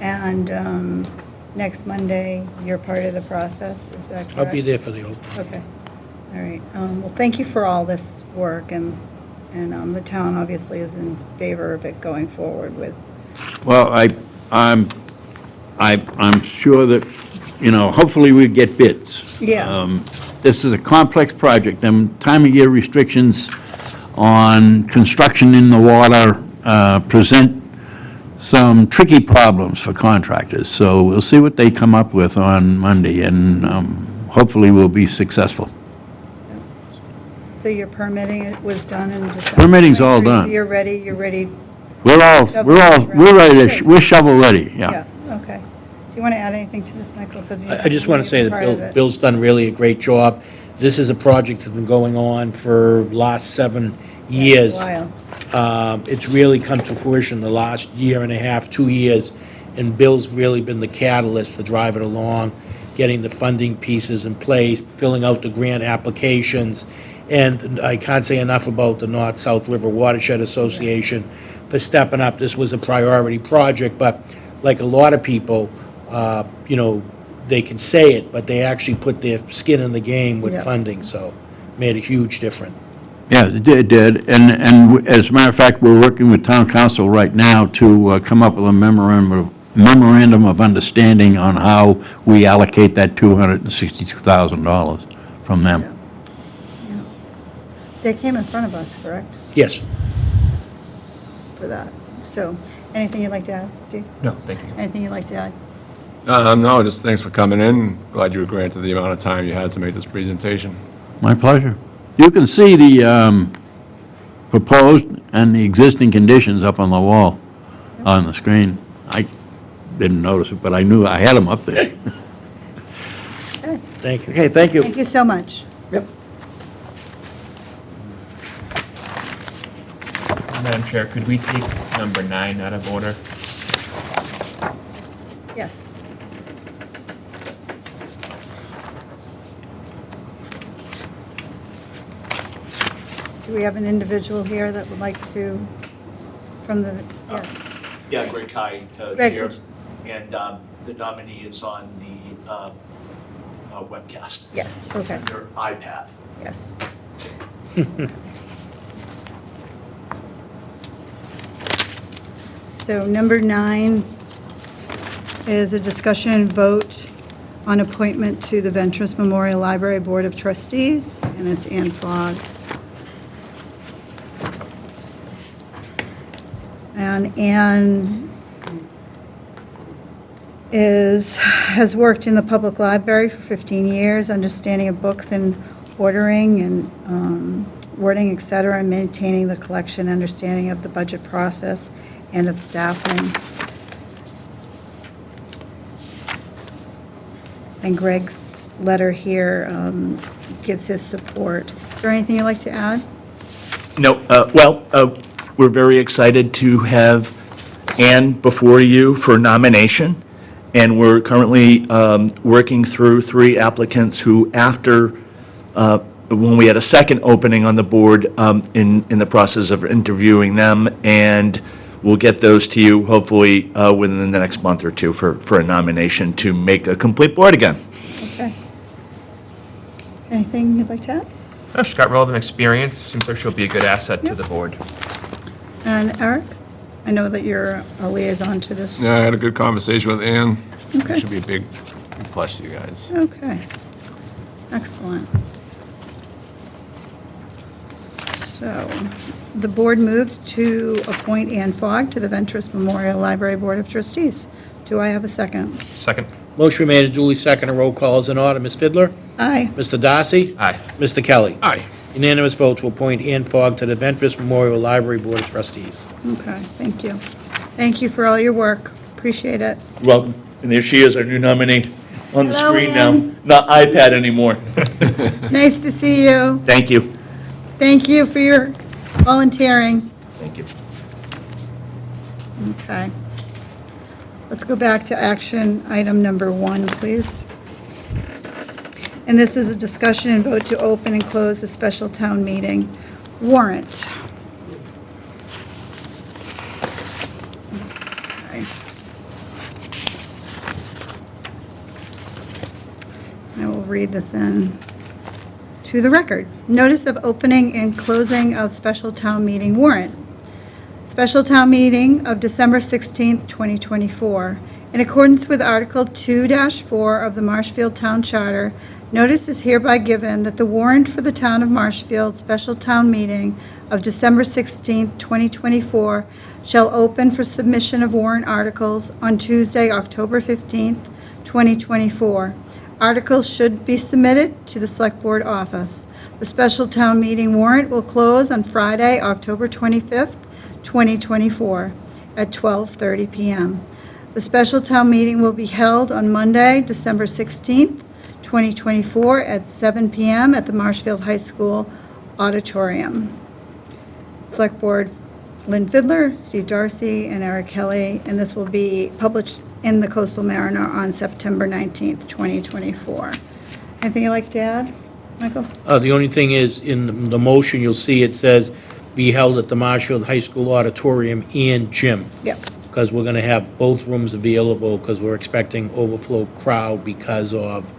And next Monday, you're part of the process, is that correct? I'll be there for the open. Okay, all right. Well, thank you for all this work, and the town obviously is in favor of it going forward with. Well, I'm sure that, hopefully we get bids. Yeah. This is a complex project, and time of year restrictions on construction in the water present some tricky problems for contractors. So we'll see what they come up with on Monday, and hopefully we'll be successful. So your permitting was done in December? Permitting's all done. You're ready, We're ready we're shovel ready, yeah, okay. Do you want to add anything to this, Michael? 'Cause you- I just want to say you're part of that it. Bill's done really a great job. This is a project that's been going on for last 7 years. Yeah, a while. It's really come to fruition the last year and a half, 2 years, and Bill's really been the catalyst to drive it along, getting the funding pieces in place, filling out the grant applications. And I can't say enough about the North-South River Watershed Association for stepping up. This was a priority project, but like a lot of people, they can say it, but they actually put their skin in the game with Yeah. funding, so made a huge difference. Yeah, it did. And as a matter of fact, we're working with town council right now to come up with a memorandum of understanding on how we allocate that $262,000 from them. They came in front of us, correct, Yes. for that? So, anything you'd like to add, Steve? No, thank you. Anything you'd like to add? No, just thanks for coming in. Glad you were granted the amount of time you had to make this presentation. My pleasure. You can see the proposed and the existing conditions up on the wall on the screen. I didn't notice it, but I knew I had them up there. Okay. Thank you. Okay, thank you. Thank you so much. Yep. Madam Chair, could we take number 9 out of order? Yes. Do we have an individual here that would like to, from the, yes? Yeah, Greg Kai, Greg, Chair, would you- and the nominee is on the webcast. Yes, okay, Their iPad. yes. So number 9 is a discussion and vote on appointment to the Ventris Memorial Library Board of Trustees, and it's Ann Fogg. And Ann has worked in the public library for 15 years, understanding of books and ordering and wording, et cetera, and maintaining the collection, understanding of the budget process and of staffing. And Greg's letter here gives his support. Is there anything you'd like to add? No, we're very excited to have Ann before you for nomination, and we're currently working through 3 applicants who, after, when we had a second opening on the board, in the process of interviewing them, and we'll get those to you hopefully within the next month or two for a nomination to make a complete board again. Okay. Anything you'd like to add? Oh, she's got relevant experience. Seems like she'll be a good asset to Yep. the board. And Eric, I know that you're a liaison to this. Yeah, I had a good conversation with Ann. Okay. Should be a big plus to you guys. Okay. Excellent. So, the board moves to appoint Ann Fogg to the Ventris Memorial Library Board of Trustees. Do I have a second? Second. Motion made and duly seconded. Roll call is in order. Ms. Fidler? Aye. Mr. Darcy? Aye. Mr. Kelly? Aye. Unanimous vote to appoint Ann Fogg to the Ventris Memorial Library Board of Trustees. Okay, thank you. Thank you for all your work. Appreciate it. You're welcome. And there she is, our new nominee on the Hello, screen now. Ann. Not iPad anymore. Nice to see you. Thank you. Thank you for your volunteering. Thank you. Okay. Let's go back to action item number 1, please. And this is a discussion and vote to open and close a special town meeting warrant. Okay. I will read this in to the record. Notice of opening and closing of special town meeting warrant. Special town meeting of December 16th, 2024. In accordance with Article 2-4 of the Marshfield Town Charter, notice is hereby given that the warrant for the Town of Marshfield Special Town Meeting of December 16th, 2024 shall open for submission of warrant articles on Tuesday, October 15th, 2024. Articles should be submitted to the Select Board office. The special town meeting warrant will close on Friday, October 25th, 2024, at 12:30 p.m. The special town meeting will be held on Monday, December 16th, 2024, at 7 p.m. at the Marshfield High School Auditorium. Select Board Lynn Fidler, Steve Darcy, and Eric Kelly, and this will be published in the Coastal Mariner on September 19th, 2024. Anything you'd like to add, Michael? The only thing is, in the motion, you'll see it says, be held at the Marshfield High School Auditorium and Gym. Yep. Because we're going to have both rooms available, because we're expecting overflow crowd because of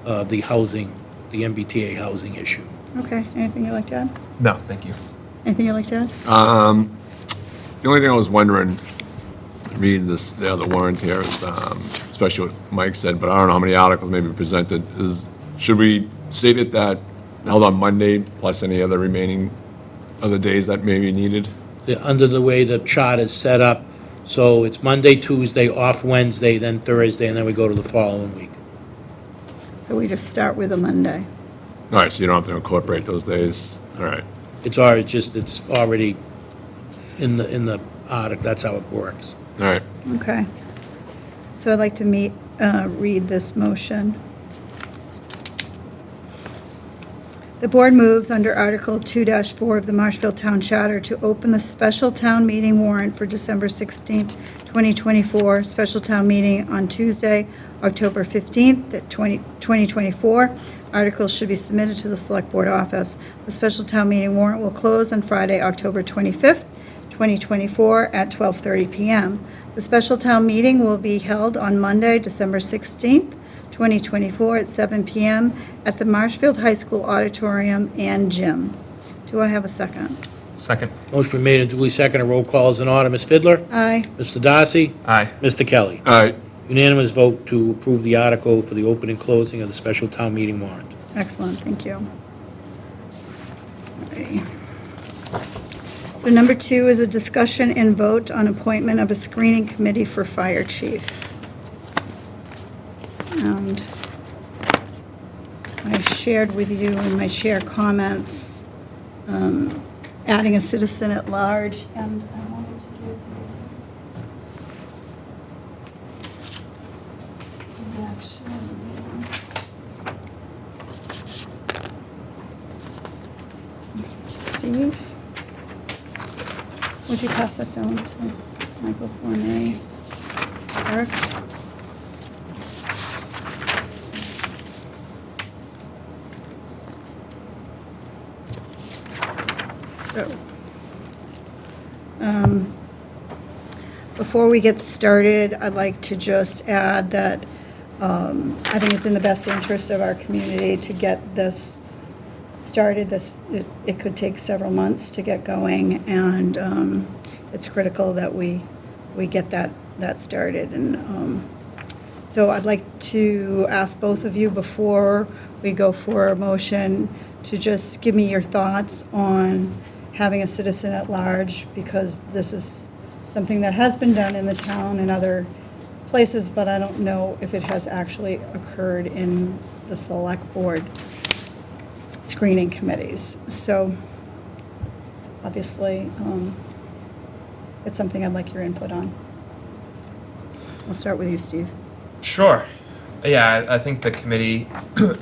the housing, the MBTA housing issue. Okay, anything you'd like to add? No, thank you. Anything you'd like to add? The only thing I was wondering, reading the other warrant here, is, especially what Mike said, but I don't know how many articles may be presented, should we state it that held on Monday plus any other remaining other days that may be needed? Under the way the chart is set up, so it's Monday, Tuesday, off Wednesday, then Thursday, and then we go to the following week. So we just start with a Monday. All right, so you don't have to incorporate those days? All right. It's already in the article, that's how it works. All right. Okay. So I'd like to read this motion. The board moves under Article 2-4 of the Marshfield Town Charter to open the special town meeting warrant for December 16th, 2024, special town meeting on Tuesday, October 15th, 2024. Articles should be submitted to the Select Board office. The special town meeting warrant will close on Friday, October 25th, 2024, at 12:30 p.m. The special town meeting will be held on Monday, December 16th, 2024, at 7 p.m. at the Marshfield High School Auditorium and Gym. Do I have a second? Second. Motion been made and duly seconded. Roll call is in order. Ms. Fidler? Aye. Mr. Darcy? Aye. Mr. Kelly? All right. Unanimous vote to approve the article for the open and closing of the special town meeting warrant. Excellent, thank you. Alrighty. So number 2 is a discussion and vote on appointment of a screening committee for fire chief. And I shared with you in my share comments, adding a citizen at large, and I wanted to give you the actions. Steve, would you pass that down to Michael Fournier? Eric? So, before we get started, I'd like to just add that I think it's in the best interest of our community to get this started. It could take several months to get going, and it's critical that we get that started. And so I'd like to ask both of you, before we go for a motion, to just give me your thoughts on having a citizen at large, because this is something that has been done in the town and other places, but I don't know if it has actually occurred in the select board screening committees. So obviously, it's something I'd like your input on. I'll start with you, Steve. Sure. Yeah, I think the committee,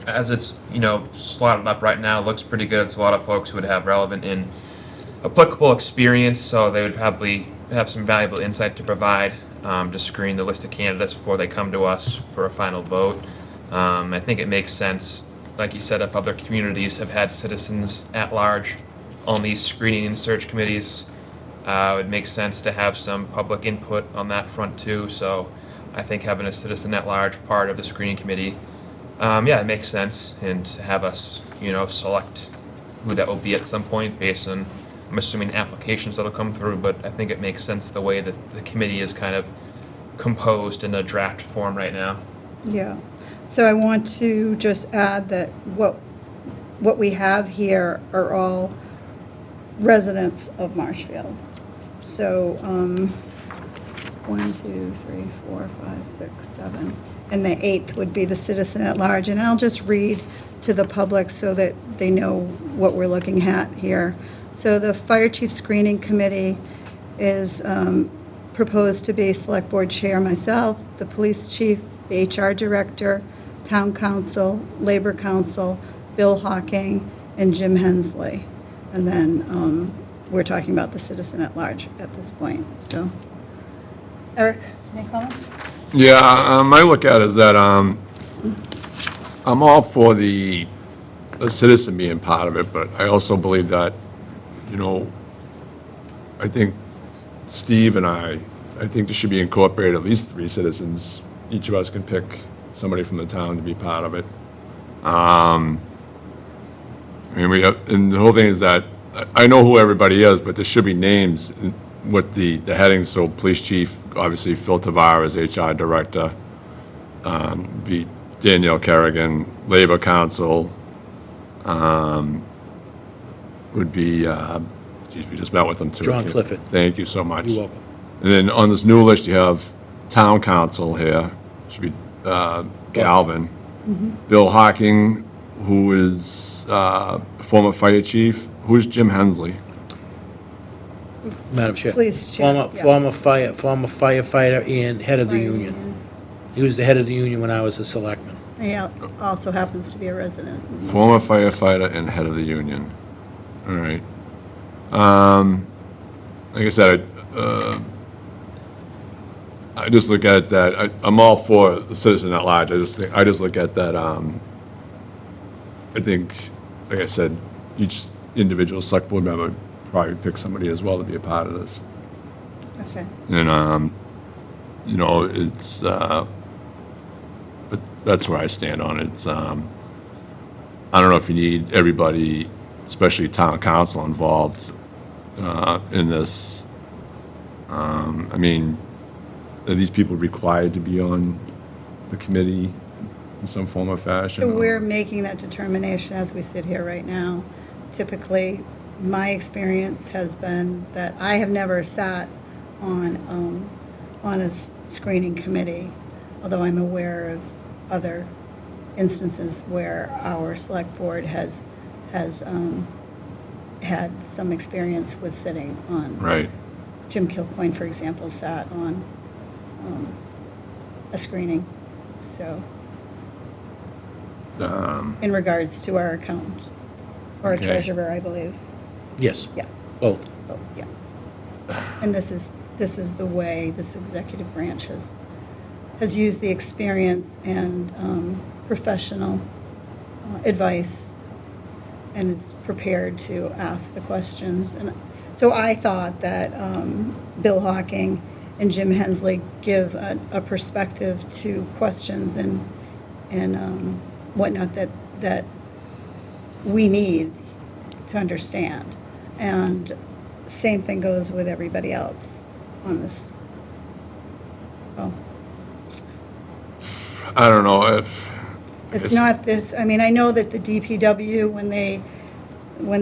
as it's, slotted up right now, looks pretty good. It's a lot of folks who would have relevant and applicable experience, so they would probably have some valuable insight to provide to screen the list of candidates before they come to us for a final vote. I think it makes sense, like you said, if other communities have had citizens at large on these screening and search committees, it would make sense to have some public input on that front too. So I think having a citizen at large part of the screening committee, it makes sense, and to have us, select who that will be at some point based on, I'm assuming, applications that'll come through, but I think it makes sense the way that the committee is kind of composed in a draft form right now. Yeah. So I want to just add that what we have here are all residents of Marshfield. So 1, 2, 3, 4, 5, 6, 7, and the 8th would be the citizen at large. And I'll just read to the public so that they know what we're looking at here. So the Fire Chief Screening Committee is proposed to be Select Board Chair, myself, the Police Chief, the HR Director, Town Council, Labor Council, Bill Hawking, and Jim Hensley. And then we're talking about the citizen at large at this point. So, Eric, any comments? Yeah, I look at it as that I'm all for the citizen being part of it, but I also believe that, I think Steve and I think there should be incorporated at least 3 citizens. Each of us can pick somebody from the town to be part of it. And the whole thing is that I know who everybody is, but there should be names with the headings. So police chief, obviously Phil Tavares, HR director, be Danielle Kerrigan, labor council, would be, we just met with them too. John Clifford. Thank you so much. You're welcome. And then on this new list, you have town council here, should be Galvin. Bill Hawking, who is former fire chief. Who's Jim Hensley? Madam Chair. Police chair, yeah. Former firefighter and head of the union. He was the head of the union when I was a selectman. He also happens to be a resident. Former firefighter and head of the union. All right. Like I said, I just look at that. I'm all for the citizen at large. I just look at that. I think, like I said, each individual select board member would probably pick somebody as well to be a part of this. Okay. And it's. But that's where I stand on it. It's. I don't know if you need everybody, especially town council, involved in this. are these people required to be on the committee in some form or fashion? So or- we're making that determination as we sit here right now. Typically, my experience has been that I have never sat on a screening committee, although I'm aware of other instances where our select board has had some experience with sitting on. Right. Jim Kilcoyne, for example, sat on a screening, so, in regards to our accountant, or a Okay. treasurer, I believe. Yes, Yeah, both. oh, yeah. And this is the way this executive branch has used the experience and professional advice and is prepared to ask the questions. And so I thought that Bill Hawking and Jim Hensley give a perspective to questions and whatnot that we need to understand. And same thing goes with everybody else on this. Oh, I don't know if. it's not this, I mean, I know that the DPW, when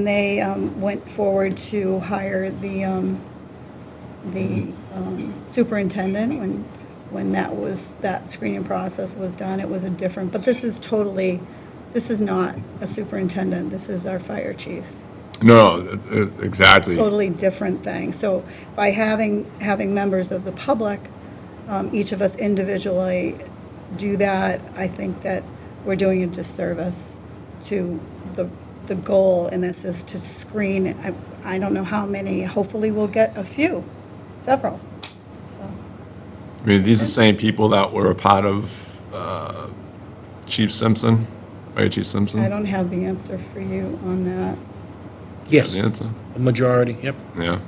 they went forward to hire the superintendent, when that screening process was done, it was a different, but this is not a superintendent, this is our fire chief. No, exactly. Totally different thing. So by having members of the public, each of us individually do that, I think that we're doing a disservice to the goal, and this is to screen, I don't know how many, hopefully we'll get a few, several. So, I mean, these are the same people that were a part of Chief Simpson, Fire Chief Simpson? I don't have the answer for you on that. Yes, The answer? a majority, yep. Yeah.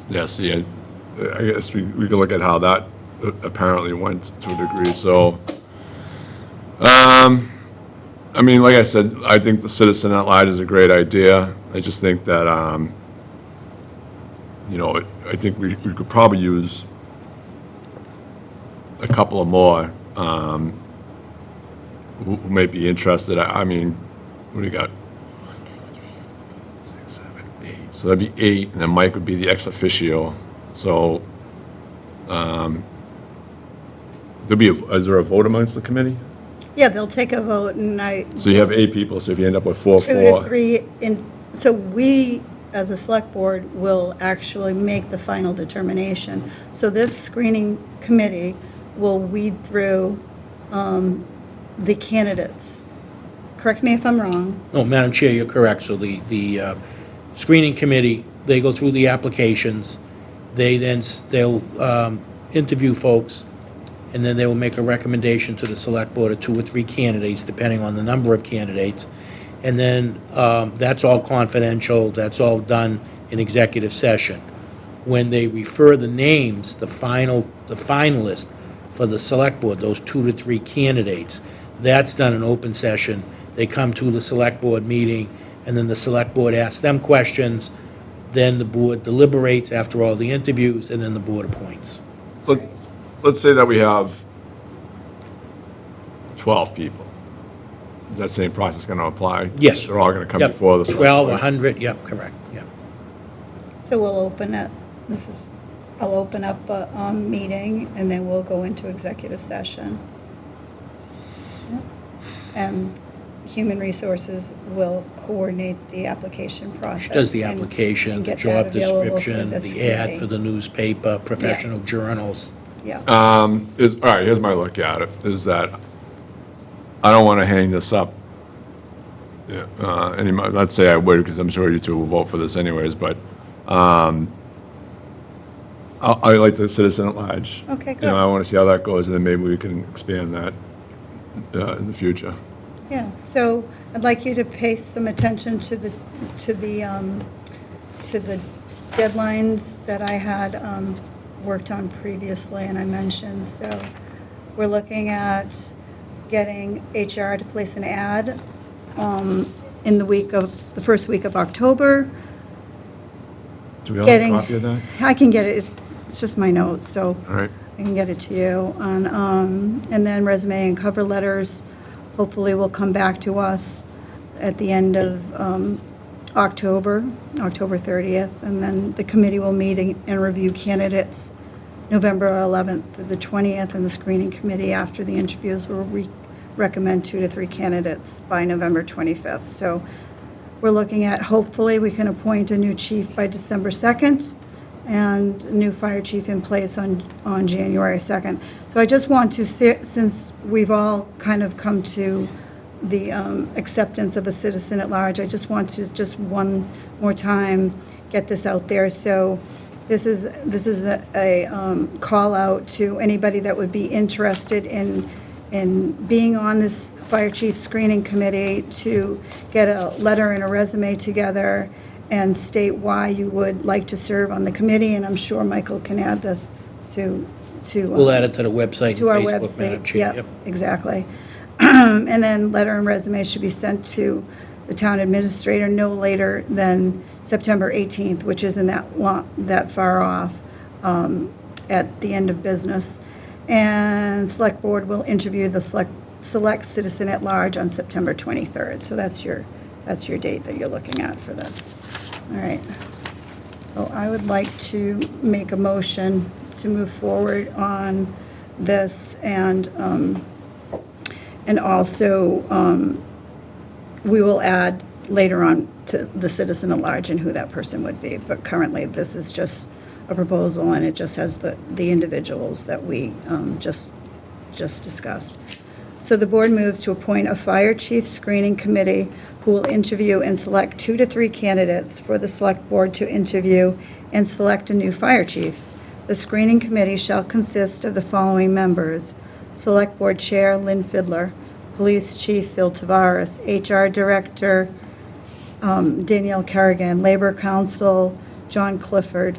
Yeah, see, I guess we can look at how that apparently went to a degree, so. I mean, like I said, I think the citizen at large is a great idea. I just think that, I think we could probably use a couple of more who may be interested. I mean, what do you got? 1, 2, 3, 4, 5, 6, 7, 8. So that'd be 8, and then Mike would be the ex officio. So, is there a vote amongst the committee? Yeah, they'll take a vote, and So you have 8 people, so if you end up with 4, 2 to 3, so we, as a select board, will actually make the final determination. So this screening committee will weed through the candidates. Correct me if I'm wrong. No, Madam Chair, you're correct. So the screening committee, they go through the applications. They'll interview folks, and then they will make a recommendation to the select board of 2 or 3 candidates, depending on the number of candidates. And then that's all confidential, that's all done in executive session. When they refer the names, the finalist for the select board, those 2 to 3 candidates, that's done in open session. They come to the select board meeting, and then the select board asks them questions, then the board deliberates after all the interviews, and then the board appoints. Let's say that we have 12 people. Is that same process going to apply? Yes. They're all going to come Yep. before the select 12, board? 100, yep, correct, yep. So we'll open up, I'll open up a meeting, and then we'll go into executive session. And Human Resources will coordinate the application process. Which does the and- application, and the get that job available for description, this the ad committee. for the newspaper, professional journals. Yeah, All right, here's my look at it, is that I don't want to hang this up. Let's say I would, because I'm sure you two will vote for this anyways, but I like the citizen at large. Okay, You know, I good. want to see how that goes, and then maybe we can expand that in the future. yeah. So I'd like you to pay some attention to the deadlines that I had worked on previously and I mentioned. So we're looking at getting HR to place an ad in the first week of October. Do we all have a getting, copy of that? I can get it, it's just my notes, so All right. I can get it to you. And then resume and cover letters, hopefully will come back to us at the end of October 30th. And then the committee will meet and review candidates November 11th to the 20th, and the screening committee after the interviews will recommend 2 to 3 candidates by November 25th. So we're looking at, hopefully, we can appoint a new chief by December 2nd and a new fire chief in place on January 2nd. So I just want to, since we've all kind of come to the acceptance of a citizen at large, I just want to just one more time get this out there. So this is a call out to anybody that would be interested in being on this fire chief screening committee to get a letter and a resume together and state why you would like to serve on the committee. And I'm sure Michael can add this to. We'll add it to the website To our and Facebook, website, Madam Chair. yep, exactly. And then letter and resume should be sent to the town administrator no later than September 18th, which isn't that far off, at the end of business. And select board will interview the select citizen at large on September 23rd. So that's your date that you're looking at for this. All right. So I would like to make a motion to move forward on this, and also we will add later on to the citizen at large and who that person would be. But currently, this is just a proposal, and it just has the individuals that we just discussed. So the board moves to appoint a fire chief screening committee who will interview and select 2 to 3 candidates for the select board to interview and select a new fire chief. The screening committee shall consist of the following members: Select Board Chair Lynn Fidler, Police Chief Phil Tavares, HR Director Danielle Kerrigan, Labor Council John Clifford,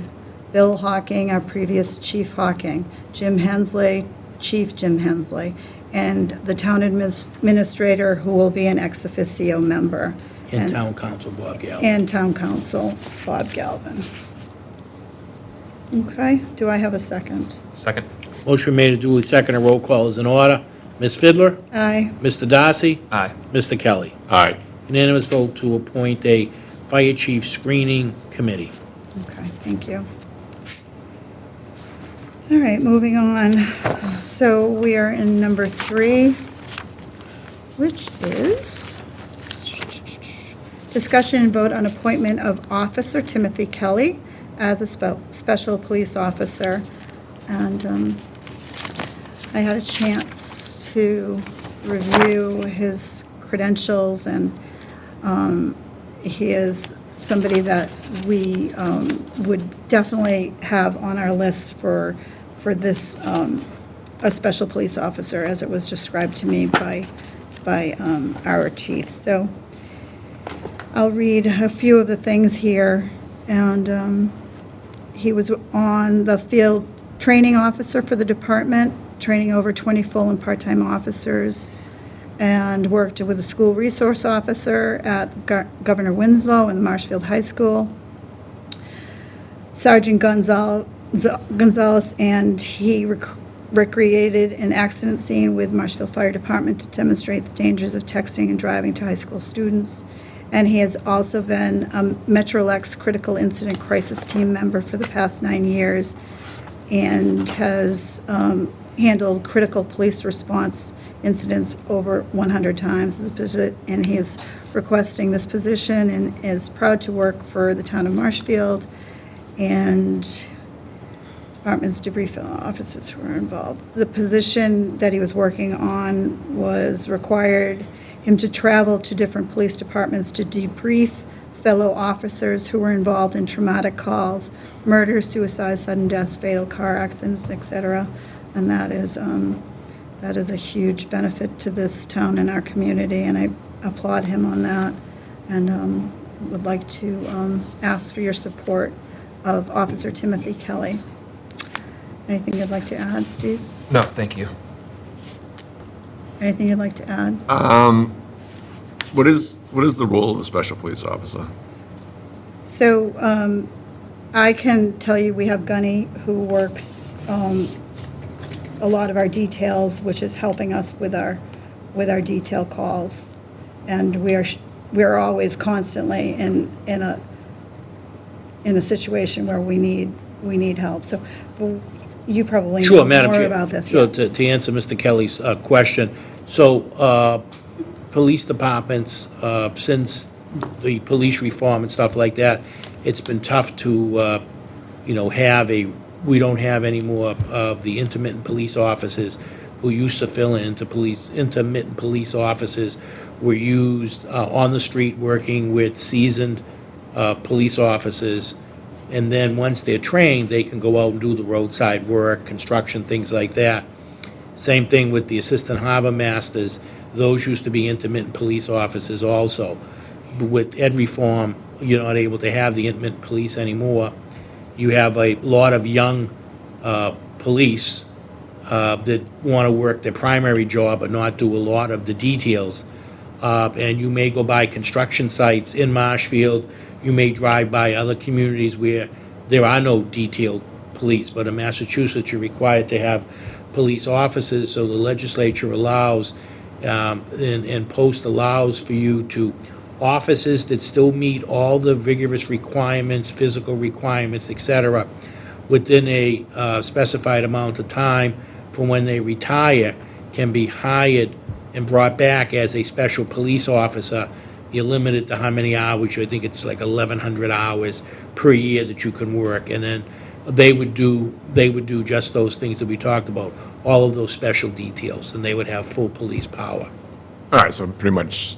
Bill Hawking, our previous Chief Hawking, Jim Hensley, Chief Jim Hensley, and the town administrator, who will be an ex officio member. And Town Council Bob Galvin. And Town Council Bob Galvin. Okay, do I have a second? Second. Motion made and duly seconded. Roll call is in order. Ms. Fidler? Aye. Mr. Darcy? Aye. Mr. Kelly? Aye. Unanimous vote to appoint a fire chief screening committee. Okay, thank you. All right, moving on. So we are in number 3, which is discussion and vote on appointment of Officer Timothy Kelly as a special police officer. And I had a chance to review his credentials, and he is somebody that we would definitely have on our list for this, a special police officer, as it was described to me by our chief. So I'll read a few of the things here. And he was on the field training officer for the department, training over 20 full and part-time officers, and worked with a school resource officer at Governor Winslow and Marshfield High School. Sergeant Gonzalez, and he recreated an accident scene with Marshfield Fire Department to demonstrate the dangers of texting and driving to high school students. And he has also been a Metrolex Critical Incident Crisis Team member for the past 9 years, and has handled critical police response incidents over 100 times. And he is requesting this position and is proud to work for the town of Marshfield and department's debris officers who are involved. The position that he was working on was required him to travel to different police departments to debrief fellow officers who were involved in traumatic calls, murders, suicides, sudden deaths, fatal car accidents, etc. And that is a huge benefit to this town and our community, and I applaud him on that, and would like to ask for your support of Officer Timothy Kelly. Anything you'd like to add, Steve? No, thank you. Anything you'd like to add? What is the role of a special police officer? So I can tell you, we have Gunny who works a lot of our details, which is helping us with our detail calls. And we're always constantly in a situation where we need help. So well, you probably Sure, know Madam more Chair. about this. Sure, yeah. to answer Mr. Kelly's question, so police departments, since the police reform and stuff like that, it's been tough to, we don't have any more of the intermittent police officers who used to fill in intermittent police officers were used on the street working with seasoned police officers. And then once they're trained, they can go out and do the roadside work, construction, things like that. Same thing with the assistant harbor masters. Those used to be intermittent police officers also. But with ed reform, you're not able to have the intermittent police anymore. You have a lot of young police that want to work their primary job but not do a lot of the details. And you may go by construction sites in Marshfield. You may drive by other communities where there are no detailed police, but in Massachusetts, you're required to have police officers, so the legislature allows, and post allows for you to, officers that still meet all the vigorous requirements, physical requirements, et cetera, within a specified amount of time from when they retire, can be hired and brought back as a special police officer. You're limited to how many hours, I think it's like 1,100 hours per year that you can work, and then they would do just those things that we talked about, all of those special details, and they would have full police power. All right, so pretty much,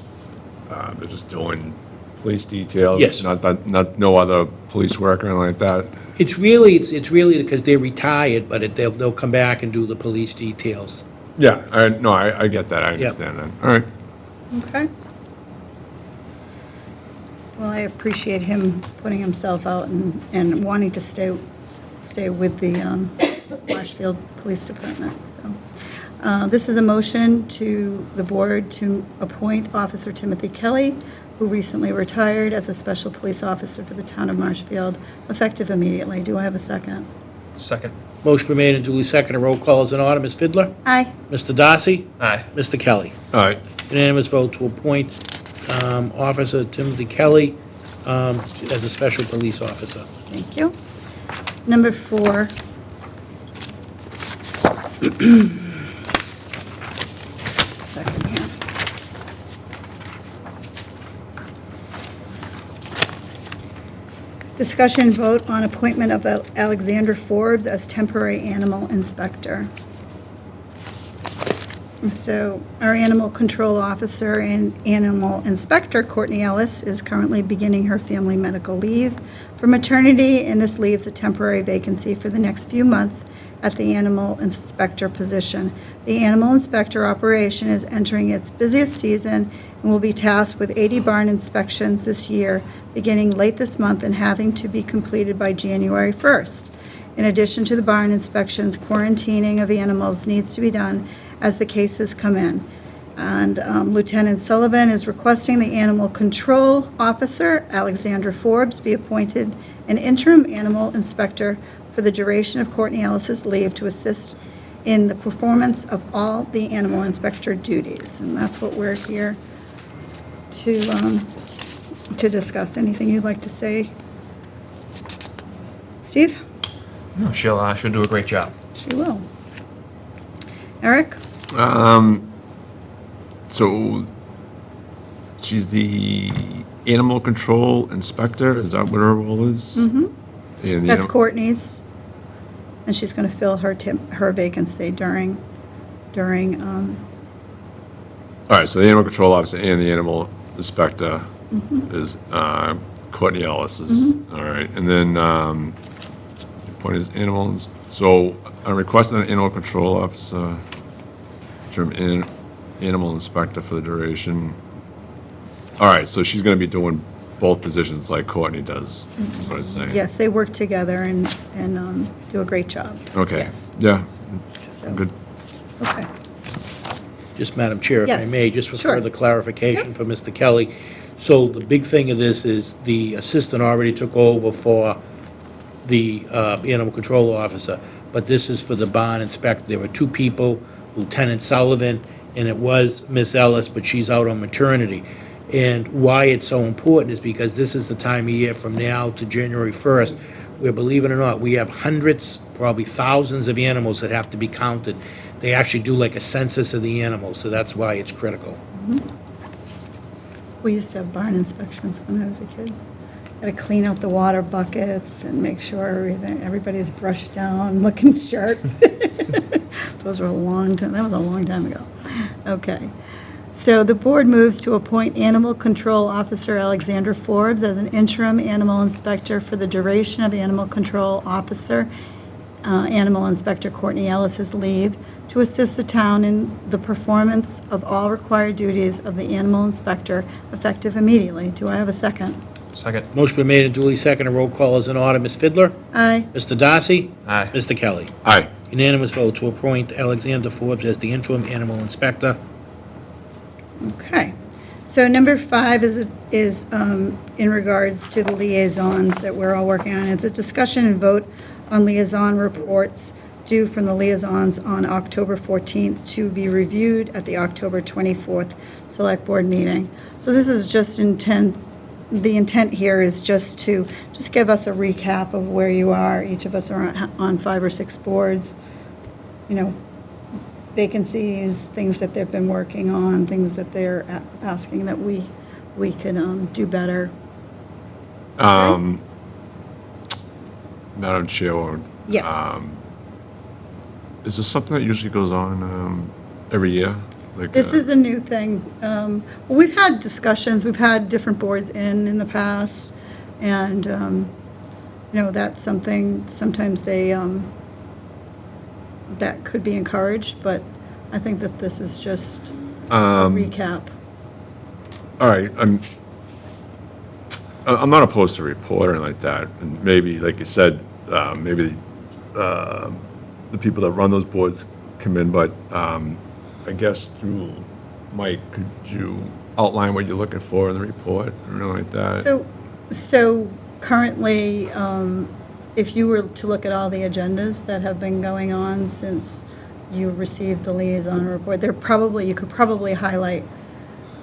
they're just doing police details? Yes. Not no other police work or anything like that? It's really because they're retired, but they'll come back and do the police details. Yeah, I get that, I understand that. All right. Okay. Well, I appreciate him putting himself out and wanting to stay with the Marshfield Police Department, so. This is a motion to the board to appoint Officer Timothy Kelly, who recently retired as a special police officer for the town of Marshfield, effective immediately. Do I have a second? Second. Motion been made and duly seconded. Roll call is in order. Ms. Fidler? Aye. Mr. Darcy? Aye. Mr. Kelly? All right. Unanimous vote to appoint Officer Timothy Kelly as a special police officer. Thank you. Number 4. Second here. Discussion vote on appointment of Alexander Forbes as temporary animal inspector. So our animal control officer and animal inspector, Courtney Ellis, is currently beginning her family medical leave for maternity, and this leaves a temporary vacancy for the next few months at the animal inspector position. The animal inspector operation is entering its busiest season and will be tasked with 80 barn inspections this year, beginning late this month and having to be completed by January 1st. In addition to the barn inspections, quarantining of animals needs to be done as the cases come in. And Lieutenant Sullivan is requesting the animal control officer, Alexander Forbes, be appointed an interim animal inspector for the duration of Courtney Ellis's leave to assist in the performance of all the animal inspector duties. And that's what we're here to discuss. Anything you'd like to say, Steve? No, she'll do a great job. She will. Eric? So she's the animal control inspector, is that what her role is? Mm-hmm. That's Courtney's, and she's going to fill her vacancy during. All right, so the animal control officer and the animal inspector is Courtney Ellis's. All right, and then point is animals. So I'm requesting an animal control officer, animal inspector for the duration. All right, so she's going to be doing both positions like Courtney does, is what it's saying. Yes, they work together and do a great job. Okay. Yes. Yeah, So, good. okay. Just, Madam Chair, if I Yes, may, just for sure. further clarification for Mr. Kelly. So the big thing of this is the assistant already took over for the animal control officer, but this is for the barn inspector. There were two people, Lieutenant Sullivan, and it was Miss Ellis, but she's out on maternity. And why it's so important is because this is the time of year from now to January 1st, where, believe it or not, we have hundreds, probably thousands of animals that have to be counted. They actually do like a census of the animals, so that's why it's critical. We used to have barn inspections when I was a kid. Got to clean out the water buckets and make sure everybody's brushed down, looking sharp. Those were a long time, that was a long time ago. Okay. So the board moves to appoint Animal Control Officer Alexander Forbes as an interim animal inspector for the duration of Animal Control Officer Animal Inspector Courtney Ellis's leave to assist the town in the performance of all required duties of the animal inspector effective immediately. Do I have a second? Second. Motion been made and duly seconded. Roll call is in order. Ms. Fidler? Aye. Mr. Darcy? Aye. Mr. Kelly? Aye. Unanimous vote to appoint Alexander Forbes as the interim animal inspector. Okay. So number 5 is in regards to the liaisons that we're all working on. It's a discussion and vote on liaison reports due from the liaisons on October 14th to be reviewed at the October 24th Select Board meeting. So this is just the intent here is just to give us a recap of where you are. Each of us are on 5 or 6 boards, vacancies, things that they've been working on, things that they're asking that we can do better. Madam Chair, Yes. is this something that usually goes on every year? Like, This is a new thing. We've had discussions, we've had different boards in the past, and, that's something, sometimes they, that could be encouraged, but I think that this is just a recap. All right, I'm not opposed to a report or anything like that, and maybe, like you said, maybe the people that run those boards come in, but I guess through Mike, could you outline what you're looking for in the report, or anything like that? So currently, if you were to look at all the agendas that have been going on since you received the liaison report, you could probably highlight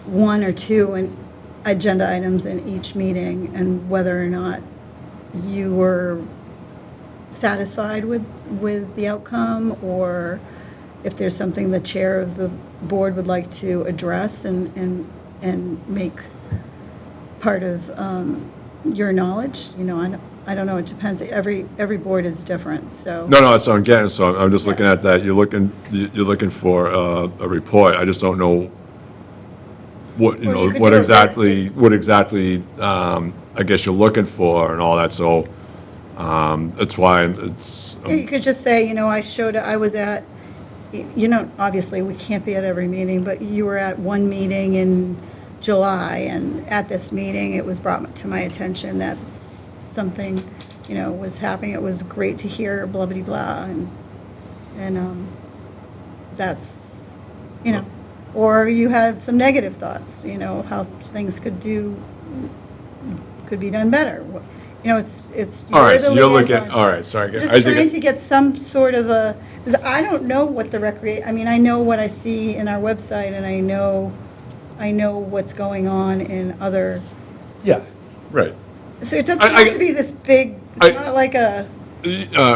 1 or 2 agenda items in each meeting, and whether or not you were satisfied with the outcome, or if there's something the chair of the board would like to address and make part of your knowledge. I don't know, it depends. Every board is different, so. No, that's what I'm getting, so I'm just looking at that, you're looking for a report, I just don't know what, Well, you could what do exactly, I guess you're looking for and all that, so, that's why it's, Yeah, you could just say, I was at, obviously, we can't be at every meeting, but you were at one meeting in July, and at this meeting, it was brought to my attention that something, was happening. It was great to hear, blah, blah, blah, and that's, or you had some negative thoughts, of how things could be done better. It's. all right, you're so the you're looking, liaison. all right, sorry. Just I think trying to get some sort of because I don't know what I know what I see in our website, and I know what's going on in other, Yeah, right. so it doesn't I- have to be this big, I- it's not like All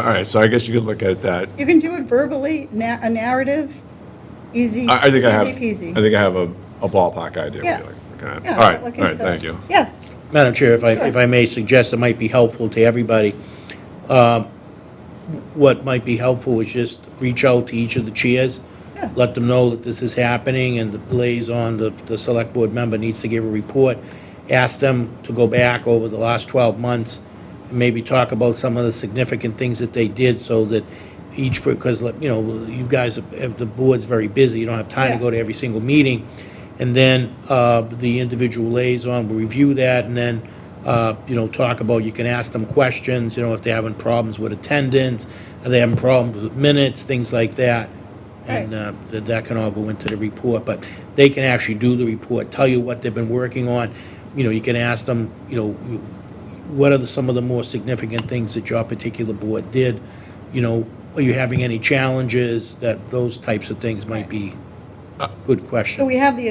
right, so I guess you could look at that. you can do it verbally, a narrative, easy, I think I have, easy I peasy. think I have a ballpark idea. Yeah. What you're looking at. Yeah, All right, look all right, into thank it. you. Yeah, Madam Chair, if I may suggest, it might be helpful to everybody. What might be helpful is just reach out to each of the chairs, Yeah. let them know that this is happening, and the liaison, the select board member needs to give a report. Ask them to go back over the last 12 months, and maybe talk about some of the significant things that they did, so that because, you guys, the board's very busy, you don't have time to Yeah. go to every single meeting. And then the individual liaison will review that, and then, talk about, you can ask them questions, if they're having problems with attendance, are they having problems with minutes, things like that. And that can all go into the report, but they can actually do the report, tell you what they've been working on. You can ask them, what are some of the more significant things that your particular board did? You know, are you having any challenges, that those types of things might be good questions. So we have the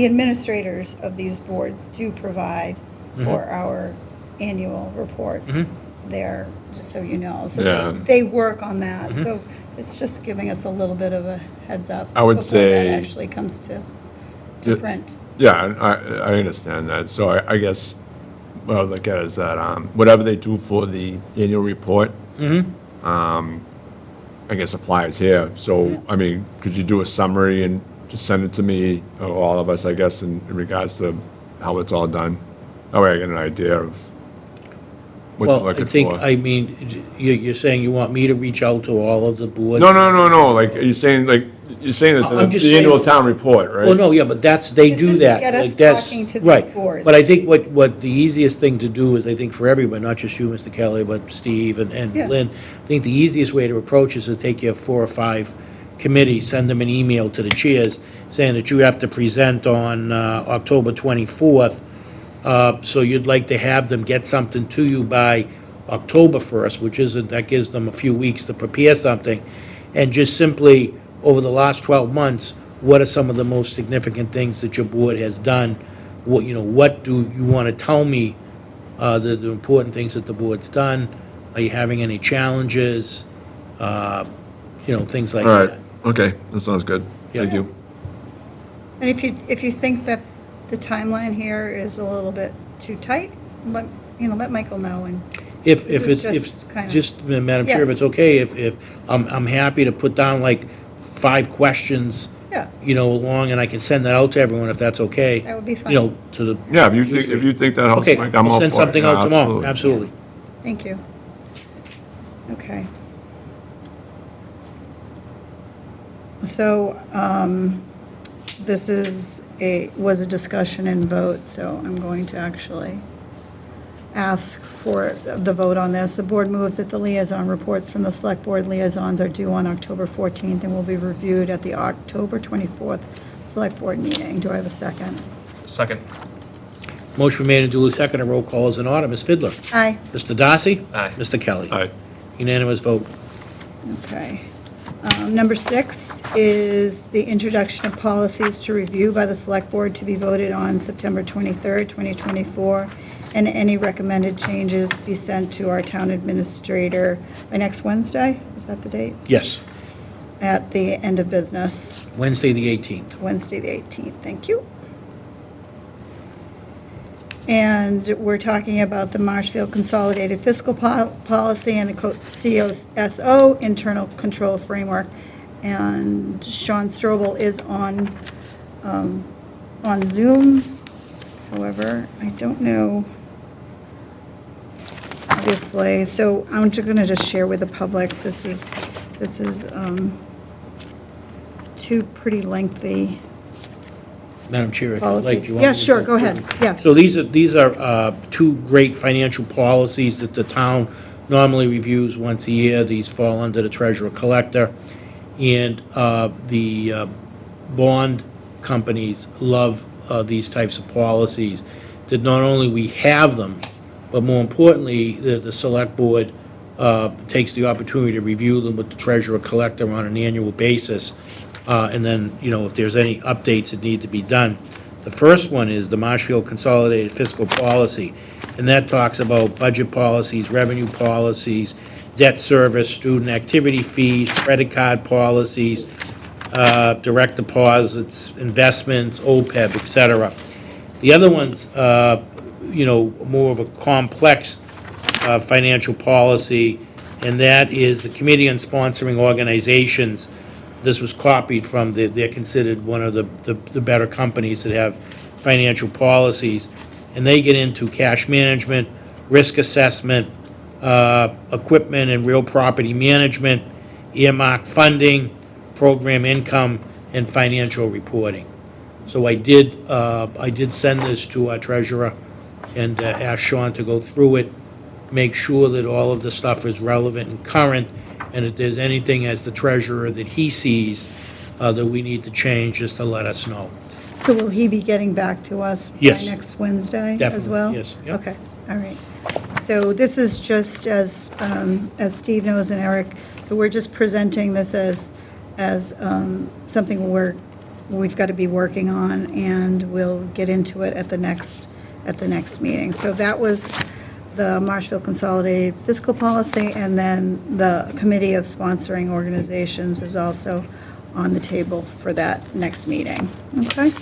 administrators of these boards do provide for our annual reports there, just so you know. So Yeah. they work on that. So it's just giving us a little bit of a heads up. I would before say- that actually comes to Ju- print. Yeah, and I understand that. So I guess what I would look at is that whatever they do for the annual report, I guess applies here. So, I mean, could you do a summary and just send it to me, or all of us, I guess, in regards to how it's all done? That way I get an idea of what you're Well, I looking think, for. I mean, you're saying you want me to reach out to all of the boards? No, like, you're saying it's in I'm just the annual saying- town report, right? Well, no, yeah, but they It's do just to that. get us like, that's- talking to these right. boards. But I think what the easiest thing to do is, I think for everyone, not just you, Mr. Kelly, but Steve and Yeah. Lynn, I think the easiest way to approach is to take your 4 or 5 committees, send them an email to the chairs saying that you have to present on October 24th. So you'd like to have them get something to you by October 1st, that gives them a few weeks to prepare something. And just simply, over the last 12 months, what are some of the most significant things that your board has done? What do you want to tell me, the important things that the board's done? Are you having any challenges? Things like All right, that. okay, that sounds good. Yeah. Thank you. And if you think that the timeline here is a little bit too tight, let Michael know. And If This is it's, just kinda- just, Madam Chair, if Yeah. it's okay, if, I'm happy to put down like 5 questions, yeah, along, and I can send that out to everyone if that's okay. That would be fine. To the. Yeah, if you think that helps, Okay, Mike, I'm all I'll for it. send something Yeah, out tomorrow, absolutely. thank you. Okay. So, this was a discussion and vote, so I'm going to actually ask for the vote on this. The board moves that the liaison reports from the select board liaisons are due on October 14th and will be reviewed at the October 24th select board meeting. Do I have a second? Second. Motion made and duly seconded, roll call is in order. Ms. Fidler? Aye. Mr. Darcy? Aye. Mr. Kelly? All right. Unanimous vote. Okay. Number 6 is the introduction of policies to review by the Select Board to be voted on September 23rd, 2024, and any recommended changes be sent to our town administrator by next Wednesday? Is that the date? Yes, At the end of business, Wednesday, the 18th. Wednesday, the 18th. Thank you. And we're talking about the Marshfield Consolidated Fiscal Policy and the COSO Internal Control Framework. And Sean Strobel is on Zoom. However, I don't know, obviously. So I'm just going to just share with the public. This is 2 pretty lengthy Madam Chair, if you'd like, policies. you want Yeah, me to sure, go through? ahead. Yeah. So these are 2 great financial policies that the town normally reviews once a year. These fall under the treasurer collector. And the bond companies love these types of policies, that not only we have them, but more importantly, the select board takes the opportunity to review them with the treasurer collector on an annual basis. And then, if there's any updates that need to be done. The first one is the Marshfield Consolidated Fiscal Policy, and that talks about budget policies, revenue policies, debt service, student activity fees, credit card policies, direct deposits, investments, OPEB, et cetera. The other one's, more of a complex financial policy, and that is the Committee on Sponsoring Organizations. This was copied from, they're considered one of the better companies that have financial policies. And they get into cash management, risk assessment, equipment and real property management, earmark funding, program income, and financial reporting. So I did send this to our treasurer and ask Sean to go through it, make sure that all of the stuff is relevant and current, and if there's anything as the treasurer that he sees that we need to change, just to let us know. So will he be getting back to us by Yes. next Wednesday as Definitely, well? yes, yep. Okay, All right. So this is just as Steve knows and Eric, so we're just presenting this as something we've got to be working on, and we'll get into it at the next meeting. So that was the Marshfield Consolidated Fiscal Policy, and then the Committee of Sponsoring Organizations is also on the table for that next meeting. Okay?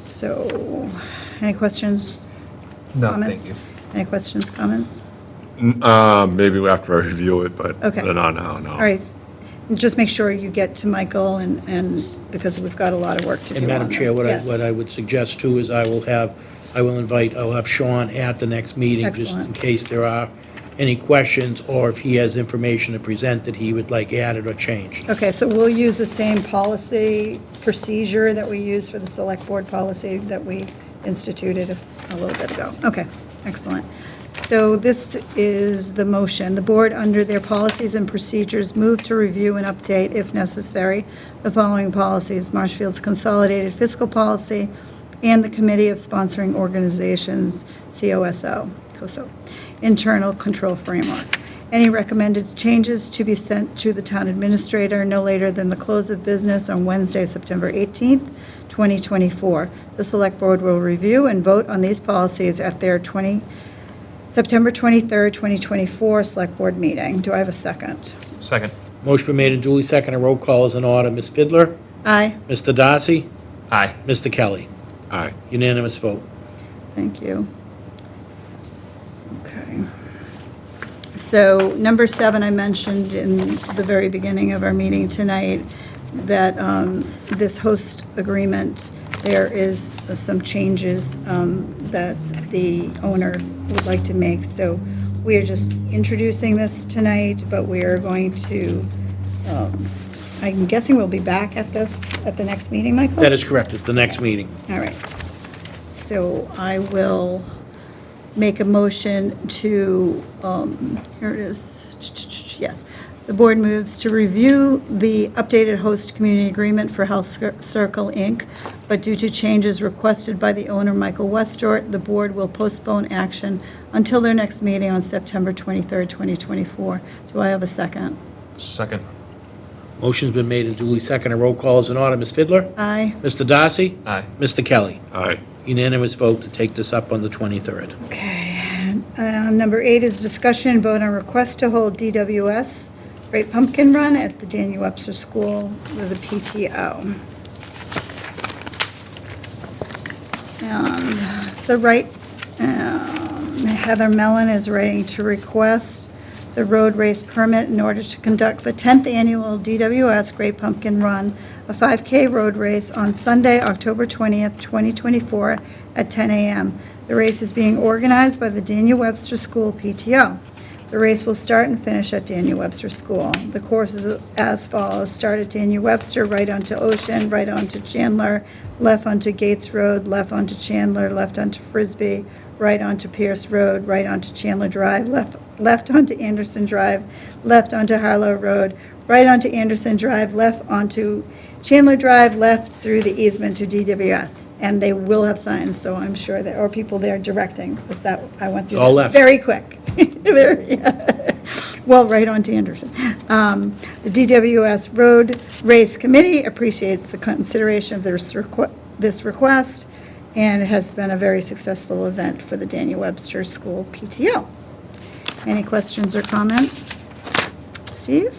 So, any questions? No, Comments? thank you. Any questions, comments? Maybe after I review it, but Okay. not now, no. All right. Just make sure you get to Michael, and because we've got a lot of work to do And on Madam this. Chair, Yes. what I would suggest too is I'll have Sean at the next meeting, just in Excellent. case there are any questions, or if he has information to present that he would like added or changed. Okay, so we'll use the same policy procedure that we use for the select board policy that we instituted a little bit ago. Okay, excellent. So this is the motion. The board, under their policies and procedures, move to review and update, if necessary, the following policies: Marshfield's Consolidated Fiscal Policy and the Committee of Sponsoring Organizations, COSO, Internal Control Framework. Any recommended changes to be sent to the town administrator no later than the close of business on Wednesday, September 18th, 2024. The select board will review and vote on these policies at their September 23rd, 2024 select board meeting. Do I have a second? Second. Motion been made and duly seconded. Roll call is in order. Ms. Fidler? Aye, Mr. Darcy? Aye. Mr. Kelly? Aye. Unanimous vote. thank you. Okay. So number 7, I mentioned in the very beginning of our meeting tonight that this host agreement, there is some changes that the owner would like to make. So we are just introducing this tonight, but we are going to, I'm guessing we'll be back at the next meeting, Michael? That is correct, at the next meeting. All right. So I will make a motion to, here it is, yes. The board moves to review the updated host community agreement for Health Circle, Inc., but due to changes requested by the owner, Michael Westort, the board will postpone action until their next meeting on September 23rd, 2024. Do I have a second? Second. Motion's been made and duly seconded. Roll call is in order. Ms. Fidler? Aye. Mr. Darcy? Aye. Mr. Kelly? Aye. Unanimous vote to take this up on the 23rd. Okay. Number 8 is discussion and vote on request to hold DWS Great Pumpkin Run at the Daniel Webster School with a PTO. So Heather Mellon is writing to request the road race permit in order to conduct the 10th annual DWS Great Pumpkin Run, a 5K road race on Sunday, October 20th, 2024 at 10 a.m. The race is being organized by the Daniel Webster School PTO. The race will start and finish at Daniel Webster School. The course is as follows: start at Daniel Webster, right onto Ocean, right onto Chandler, left onto Gates Road, left onto Chandler, left onto Frisbee, right onto Pierce Road, right onto Chandler Drive, left onto Anderson Drive, left onto Harlow Road, right onto Anderson Drive, left onto Chandler Drive, left through the easement to DWS. And they will have signs, so I'm sure there are people there directing, because that, I went through All that left. very quick. Yeah. Well, right on to Anderson. The DWS Road Race Committee appreciates the consideration of this request, and it has been a very successful event for the Daniel Webster School PTO. Any questions or comments? Steve?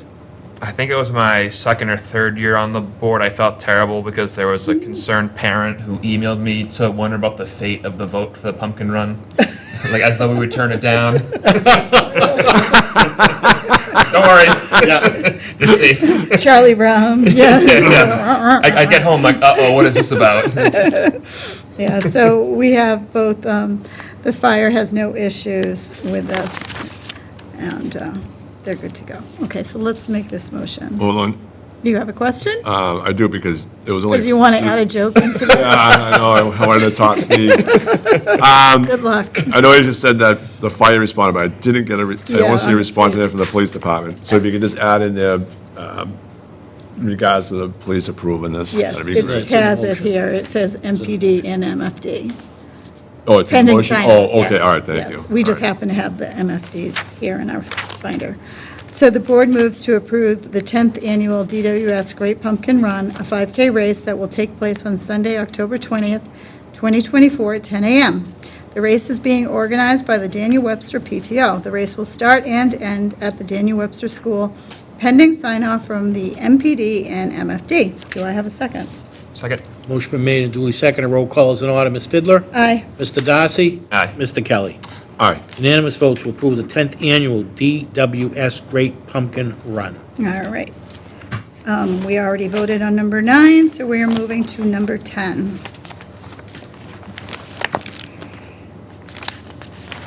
I think it was my second or third year on the board. I felt terrible because there was a concerned parent who emailed me to wonder about the fate of the vote for the pumpkin run. Like, as though we would turn it down. Don't worry. Yeah, you're safe. Charlie Brown, yeah. Yeah. I get home like, uh-oh, what is this about? Yeah, so we have both, the fire has no issues with this, and they're good to go. Okay, so let's make this motion. Hold on. You have a question? I do, because it was only. Because you want to add a joke into this? Yeah, I know, I wanted to talk, Steve. Good luck. I know you just said that the fire responded, but I didn't get I don't see a response in there from the police department. So if you could just add in there, in regards to the police approving this, Yes, that'd be great. it has it here. It says MPD and MFD. Oh, it's a Pending motion? sign-off, Oh, okay, yes, all right, thank yes. you. We just All right. happen to have the MFDs here in our binder. So the board moves to approve the 10th annual DWS Great Pumpkin Run, a 5K race that will take place on Sunday, October 20th, 2024 at 10 a.m. The race is being organized by the Daniel Webster PTO. The race will start and end at the Daniel Webster School, pending sign-off from the MPD and MFD. Do I have a second? Second. Motion been made and duly seconded. Roll call is in order. Ms. Fidler? Aye. Mr. Darcy? Aye. Mr. Kelly? All right. Unanimous vote to approve the 10th annual DWS Great Pumpkin Run. All right. We already voted on number 9, so we are moving to number 10.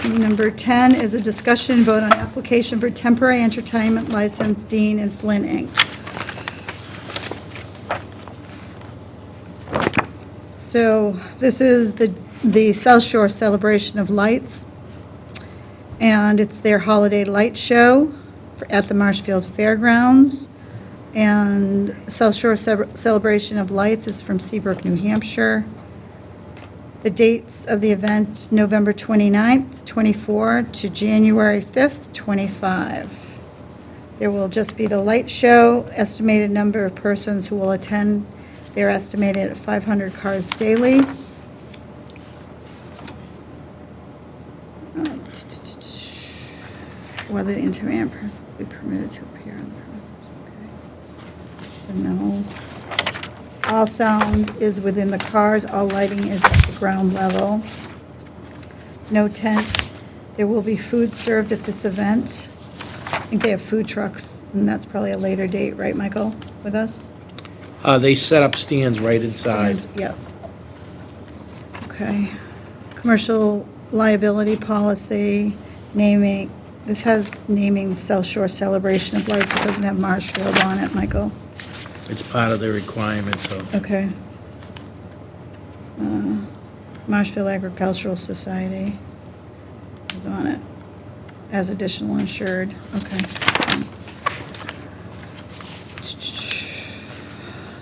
Number 10 is a discussion vote on application for temporary entertainment license, Dean and Flynn, Inc. So this is the South Shore Celebration of Lights, and it's their holiday light show at the Marshfield Fairgrounds. And South Shore Celebration of Lights is from Seabrook, New Hampshire. The dates of the event, November 29th, 24 to January 5th, 25. There will just be the light show, estimated number of persons who will attend. They're estimated at 500 cars daily. Whether the intermediate person will be permitted to appear on the premises. Okay. So no. All sound is within the cars, all lighting is at the ground level. No tent. There will be food served at this event. I think they have food trucks, and that's probably a later date, right, Michael, with us? They set up stands right inside. Stands, yep. Okay. Commercial liability policy, naming, this has naming South Shore Celebration of Lights. It doesn't have Marshfield on it, Michael. It's part of the requirement, so. Okay. Marshfield Agricultural Society is on it as additional insured. Okay.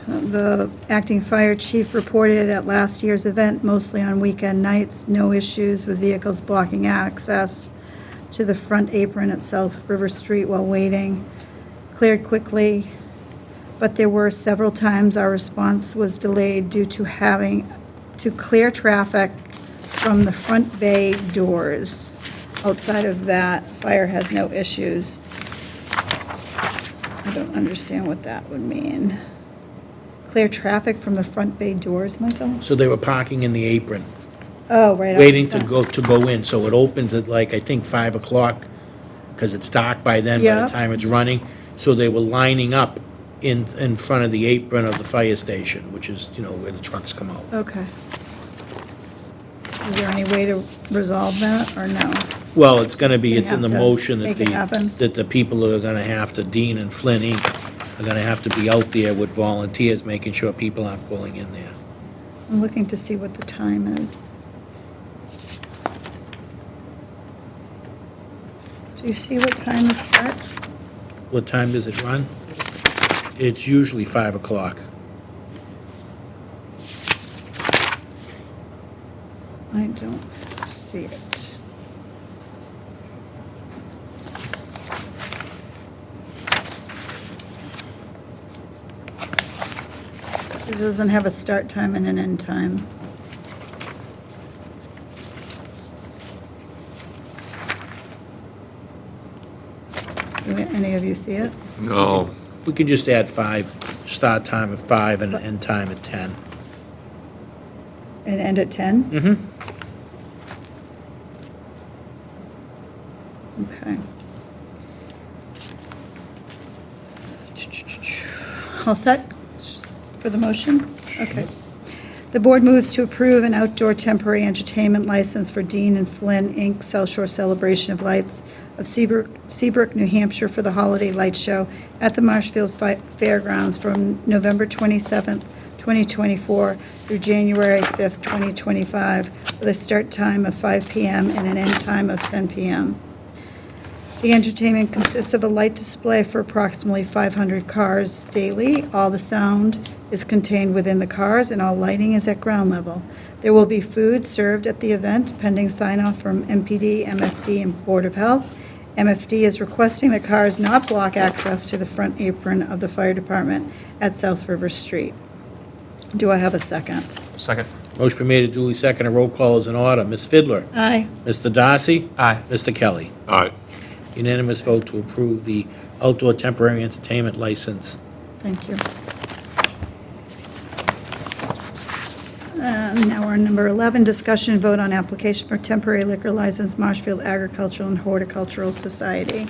The acting fire chief reported at last year's event, mostly on weekend nights, no issues with vehicles blocking access to the front apron at South River Street while waiting. Cleared quickly, but there were several times our response was delayed due to having to clear traffic from the front bay doors. Outside of that, fire has no issues. I don't understand what that would mean. Clear traffic from the front bay doors, Michael? So they were parking in the apron, Oh, right. up waiting to front. go in. So it opens at like, I think, 5 o'clock, because it's dark by then, by Yeah. the time it's running. So they were lining up in front of the apron of the fire station, which is, where the trucks come out. Okay. Is there any way to resolve that, or no? Well, it's gonna be, Gonna it's in the have to motion that make it happen. the people who are gonna have to, Dean and Flynn Inc., are gonna have to be out there with volunteers, making sure people aren't pulling in there. I'm looking to see what the time is. Do you see what time it starts? What time does it run? It's usually 5 o'clock. I don't see it. It doesn't have a start time and an end time. Do any of you see it? No. We can just add 5, start time at 5 and end time at 10. And end at 10? Mm-hmm. Okay. All set for the motion? Okay. The board moves to approve an outdoor temporary entertainment license for Dean and Flynn, Inc., South Shore Celebration of Lights of Seabrook, New Hampshire for the holiday light show at the Marshfield Fairgrounds from November 27th, 2024 through January 5th, 2025, with a start time of 5 p.m. and an end time of 10 p.m. The entertainment consists of a light display for approximately 500 cars daily. All the sound is contained within the cars, and all lighting is at ground level. There will be food served at the event pending sign-off from MPD, MFD, and Board of Health. MFD is requesting that cars not block access to the front apron of the fire department at South River Street. Do I have a second? Second. Motion been made and duly seconded. Roll call is in order. Ms. Fidler? Aye. Mr. Darcy? Aye. Mr. Kelly? Aye. Unanimous vote to approve the outdoor temporary entertainment license. Thank you. Now we're on number 11, discussion and vote on application for temporary liquor license, Marshfield Agricultural and Horticultural Society.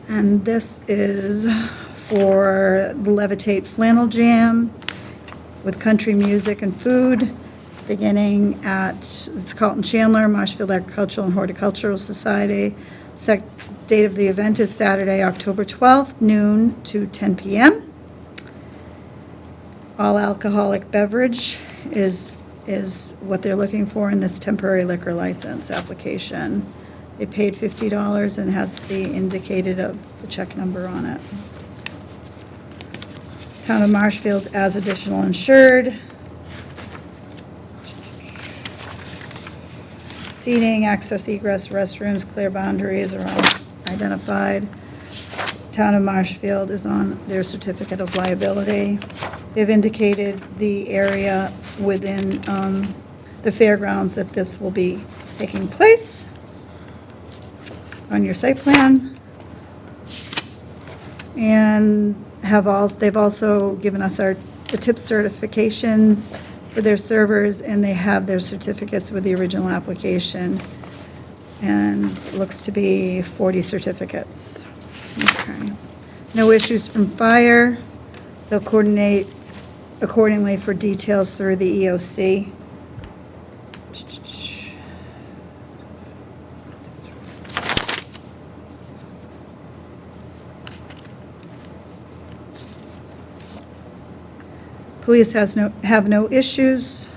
And this is for the Levitate Flannel Jam with country music and food, beginning at, it's Carlton Chandler, Marshfield Agricultural and Horticultural Society. Date of the event is Saturday, October 12th, noon to 10 p.m. All alcoholic beverage is what they're looking for in this temporary liquor license application. They paid $50 and has the indicated of the check number on it. Town of Marshfield as additional insured. Seating, access, egress, restrooms, clear boundaries are all identified. Town of Marshfield is on their certificate of liability. They've indicated the area within the fairgrounds that this will be taking place on your site plan. And they've also given us the tip certifications for their servers, and they have their certificates with the original application. And it looks to be 40 certificates. Okay. No issues from fire. They'll coordinate accordingly for details through the EOC. Police have no issues.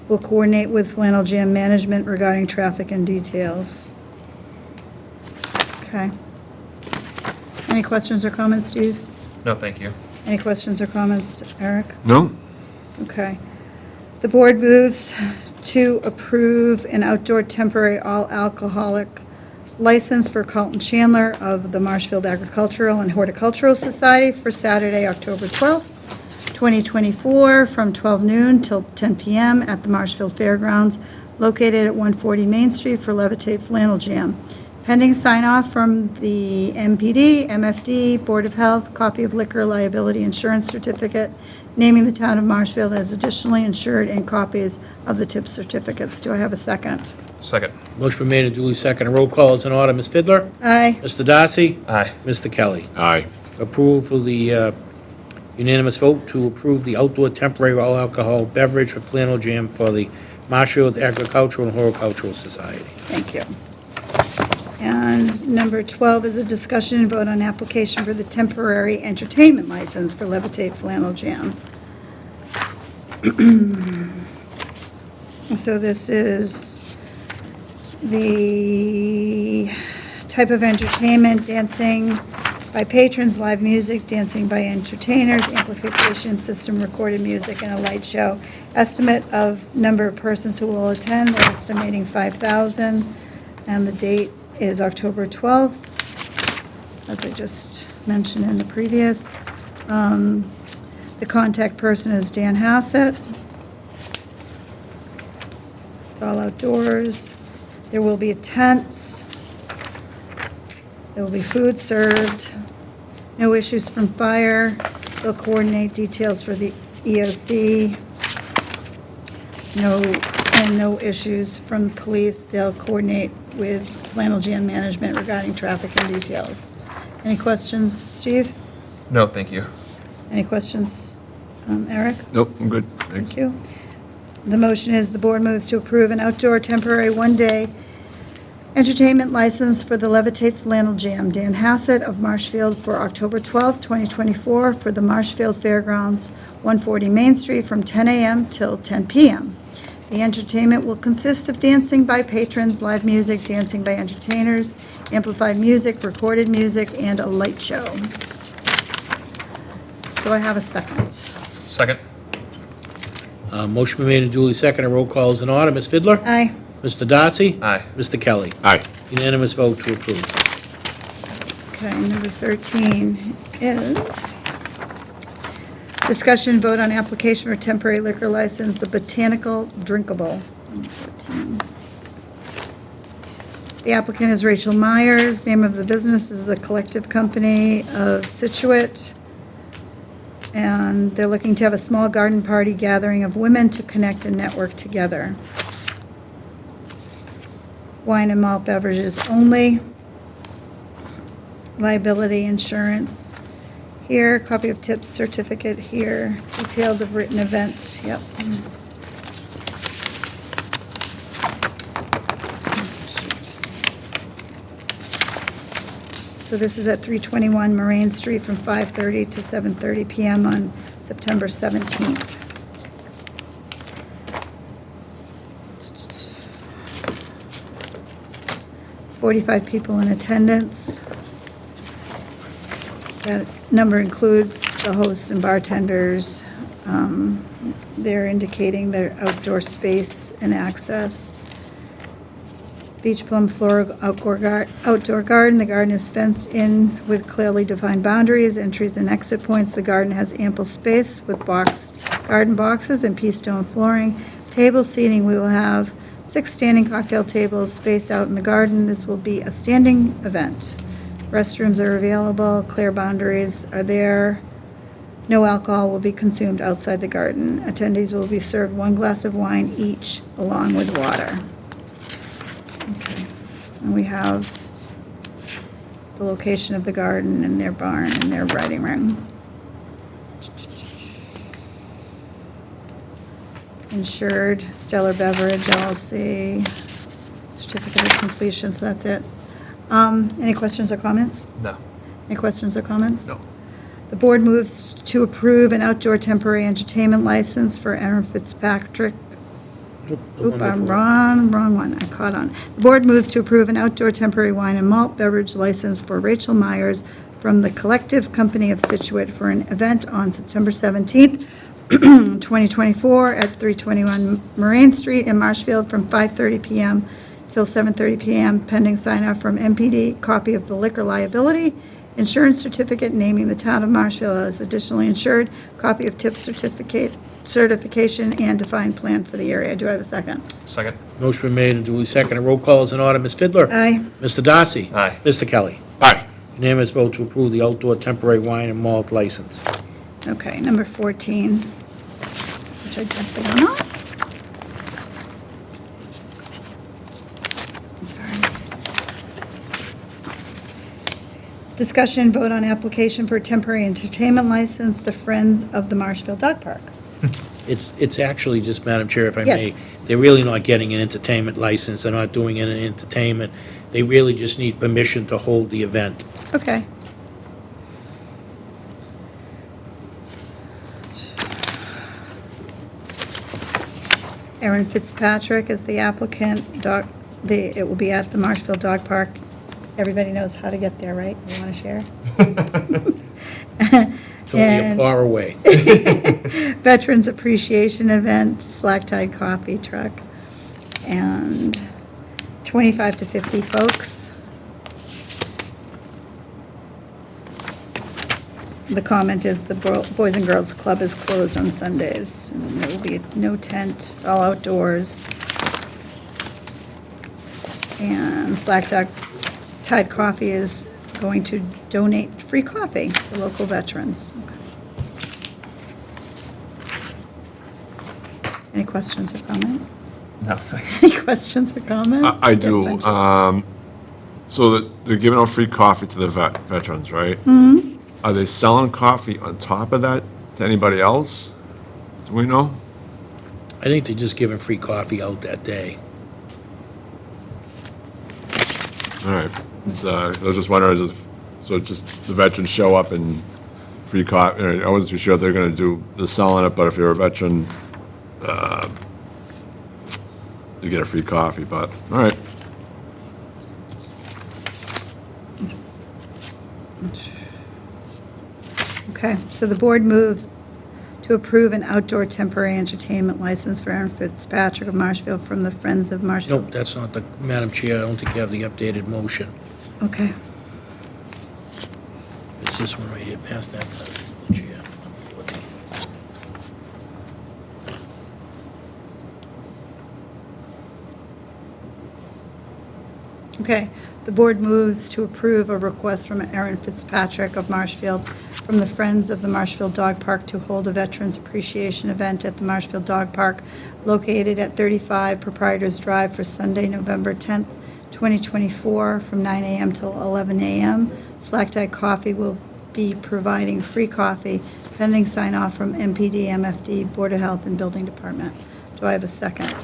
Will coordinate with Flannel Jam Management regarding traffic and details. Okay. Any questions or comments, Steve? No, thank you. Any questions or comments, Eric? No? Okay. The board moves to approve an outdoor temporary all-alcoholic license for Carlton Chandler of the Marshfield Agricultural and Horticultural Society for Saturday, October 12th, 2024, from 12 noon till 10 p.m. at the Marshfield Fairgrounds, located at 140 Main Street for Levitate Flannel Jam. Pending sign-off from the MPD, MFD, Board of Health, copy of liquor liability insurance certificate, naming the town of Marshfield as additionally insured, and copies of the tip certificates. Do I have a second? Second. Motion been made and duly seconded. Roll call is in order. Ms. Fidler? Aye. Mr. Darcy? Aye. Mr. Kelly? Aye. Approve of the unanimous vote to approve the outdoor temporary all-alcohol beverage for Flannel Jam for the Marshfield Agricultural and Horticultural Society. Thank you. And number 12 is a discussion and vote on application for the temporary entertainment license for Levitate Flannel Jam. So this is the type of entertainment: dancing by patrons, live music, dancing by entertainers, amplification system, recorded music, and a light show. Estimate of number of persons who will attend, they're estimating 5,000, and the date is October 12th, as I just mentioned in the previous. The contact person is Dan Hassett. It's all outdoors. There will be tents. There will be food served. No issues from fire. They'll coordinate details for the EOC. No issues from police. They'll coordinate with Flannel Jam Management regarding traffic and details. Any questions, Steve? No, thank you. Any questions, Eric? Nope, I'm good. Thanks. Thank you. The motion is the board moves to approve an outdoor temporary one-day entertainment license for the Levitate Flannel Jam. Dan Hassett of Marshfield for October 12th, 2024, for the Marshfield Fairgrounds, 140 Main Street, from 10 a.m. till 10 p.m. The entertainment will consist of dancing by patrons, live music, dancing by entertainers, amplified music, recorded music, and a light show. Do I have a second? Second. Motion been made and duly seconded. Roll call is in order. Ms. Fidler? Aye. Mr. Darcy? Aye. Mr. Kelly? Aye. Unanimous vote to approve. Okay, number 13 is discussion and vote on application for temporary liquor license, the Botanical Drinkable. Number 14. The applicant is Rachel Myers. Name of the business is the Collective Company of Situate. And they're looking to have a small garden party gathering of women to connect and network together. Wine and malt beverages only. Liability insurance here, copy of tips certificate here, detailed of written events, yep. So this is at 321 Moraine Street from 5:30 to 7:30 PM on September 17th. $45 people in attendance. That number includes the hosts and bartenders. They're indicating their outdoor space and access. Beach plum floor outdoor garden. The garden is fenced in with clearly defined boundaries, entries and exit points. The garden has ample space with boxed garden boxes and pea stone flooring. Table seating, we will have 6 standing cocktail tables spaced out in the garden. This will be a standing event. Restrooms are available, clear boundaries are there. No alcohol will be consumed outside the garden. Attendees will be served 1 glass of wine each, along with water. Okay. And we have the location of the garden and their barn and their riding ring. Insured, Stellar Beverage LLC, certificate of completion, so that's it. Any questions or comments? No. Any questions or comments? No. The board moves to approve an outdoor temporary entertainment license for Aaron Fitzpatrick. Oop, I'm wrong one, I caught on. The board moves to approve an outdoor temporary wine and malt beverage license for Rachel Myers from the Collective Company of Situate for an event on September 17th, 2024 at 321 Moraine Street in Marshfield from 5:30 PM till 7:30 PM, pending sign-off from MPD, copy of the liquor liability, insurance certificate naming the town of Marshfield as additionally insured, copy of tip certification, and defined plan for the area. Do I have a second? Second. Motion been made and duly seconded. Roll call is in order. Ms. Fidler? Aye. Mr. Darcy? Aye. Mr. Kelly? Aye. Unanimous vote to approve the outdoor temporary wine and malt license. Okay, number 14, which I jumped the one off. I'm sorry. Discussion, vote on application for a temporary entertainment license, the Friends of the Marshfield Dog Park. It's actually just, Madam Chair, if I may, Yes. they're really not getting an entertainment license. They're not doing an entertainment. They really just need permission to hold the event. Okay. Aaron Fitzpatrick is the applicant. It will be at the Marshfield Dog Park. Everybody knows how to get there, right? You want to share? It's only a bar away. Veterans Appreciation Event, Slack Tide Coffee Truck, and 25 to 50 folks. The comment is the Boys and Girls Club is closed on Sundays, and there will be no tent, it's all outdoors. And Slack Tide Coffee is going to donate free coffee to local veterans. Any questions or comments? No, thanks. Any questions or comments? I do. So they're giving out free coffee to the veterans, right? Mm-hmm. Are they selling coffee on top of that to anybody else? Do we know? I think they're just giving free coffee out that day. All right. I was just wondering, so just the veterans show up and free coffee, I wasn't too sure if they're going to do the selling it, but if you're a veteran, you get a free coffee, but, all right. Okay, so the board moves to approve an outdoor temporary entertainment license for Aaron Fitzpatrick of Marshfield from the Friends of Marshfield. Nope, that's not the, Madam Chair, I don't think you have the updated motion. Okay, It's this one right here, past that, Chair. okay. The board moves to approve a request from Aaron Fitzpatrick of Marshfield from the Friends of the Marshfield Dog Park to hold a Veterans Appreciation Event at the Marshfield Dog Park located at 35 Proprietors Drive for Sunday, November 10th, 2024, from 9 a.m. till 11 a.m. Slack Tie Coffee will be providing free coffee pending sign-off from MPD, MFD, Board of Health, and Building Department. Do I have a second?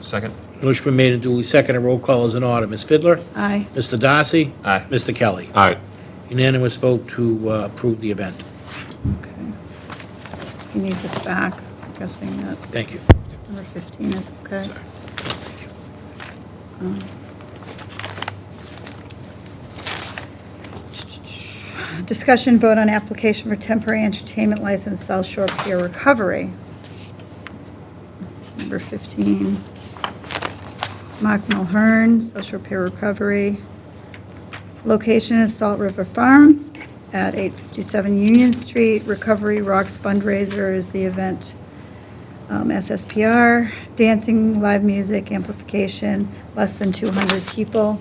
Second. Motion been made and duly seconded. Roll call is in order. Ms. Fidler? Aye. Mr. Darcy? Aye. Mr. Kelly? All right. Unanimous vote to approve the event. Okay. You need this back, I'm guessing that Thank you. number 15 is okay. Sorry. Thank you. Discussion vote on application for temporary entertainment license, South Shore Peer Recovery. Number 15. Mark Mulhern, South Shore Peer Recovery. Location is Salt River Farm at 857 Union Street. Recovery Rocks fundraiser is the event. SSPR, dancing, live music, amplification, less than 200 people.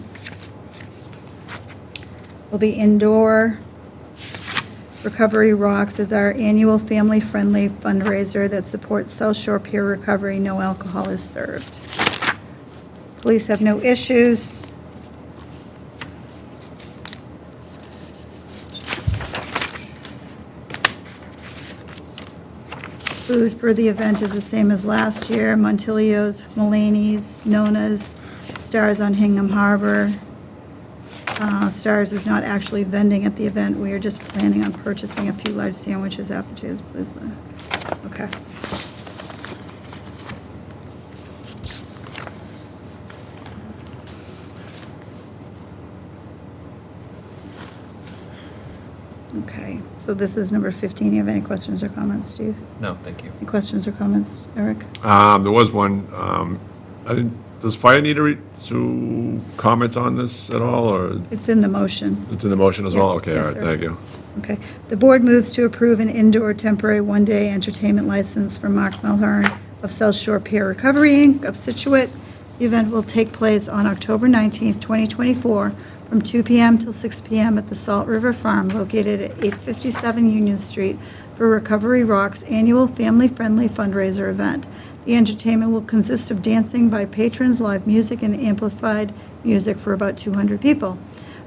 Will be indoor. Recovery Rocks is our annual family-friendly fundraiser that supports South Shore Peer Recovery. No alcohol is served. Police have no issues. Food for the event is the same as last year. Montilio's, Mulaney's, Nona's, Stars on Hingham Harbor. Stars is not actually vending at the event. We are just planning on purchasing a few large sandwiches, appetizers, please. Okay. Okay, so this is number 15. You have any questions or comments, Steve? No, thank you. Any questions or comments, Eric? There was one, does fire need to comment on this at all, or It's in the motion. it's in the motion as well? Yes, Okay, all yes, right, sir. thank you. Okay. The board moves to approve an indoor temporary one-day entertainment license for Mark Mulhern of South Shore Peer Recovery, Inc. of Situate. The event will take place on October 19th, 2024, from 2 p.m. till 6 p.m. at the Salt River Farm located at 857 Union Street for Recovery Rocks annual family-friendly fundraiser event. The entertainment will consist of dancing by patrons, live music, and amplified music for about 200 people.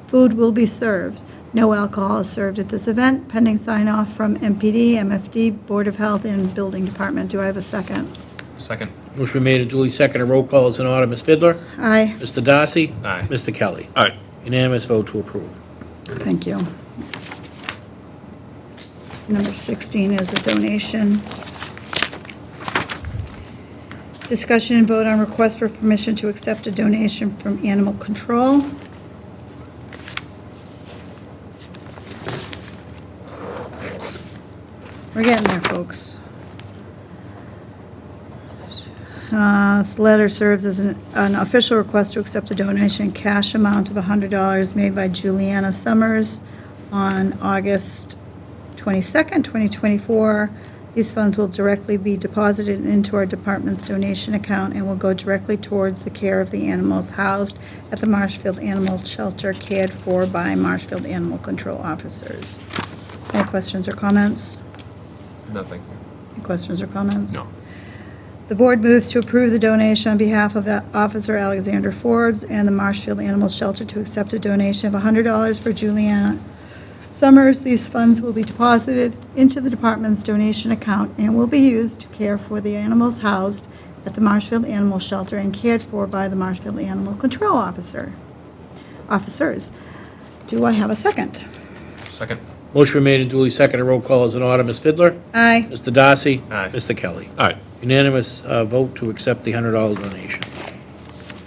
Food will be served. No alcohol is served at this event, pending sign-off from MPD, MFD, Board of Health, and Building Department. Do I have a second? Second. Motion been made and duly seconded. Roll call is in order. Ms. Fidler? Aye. Mr. Darcy? Aye. Mr. Kelly? All right. Unanimous vote to approve. Thank you. Number 16 is a donation. Discussion and vote on request for permission to accept a donation from Animal Control. We're getting there, folks. This letter serves as an official request to accept a donation cash amount of $100 made by Juliana Summers on August 22nd, 2024. These funds will directly be deposited into our department's donation account and will go directly towards the care of the animals housed at the Marshfield Animal Shelter cared for by Marshfield Animal Control officers. Any questions or comments? No, thank you. Any questions or comments? No. The board moves to approve the donation on behalf of Officer Alexander Forbes and the Marshfield Animal Shelter to accept a donation of $100 for Juliana Summers. These funds will be deposited into the department's donation account and will be used to care for the animals housed at the Marshfield Animal Shelter and cared for by the Marshfield Animal Control officers. Do I have a second? Second. Motion been made and duly seconded. Roll call is in order. Ms. Fidler? Aye. Mr. Darcy? Aye. Mr. Kelly? All right. Unanimous vote to accept the $100 donation.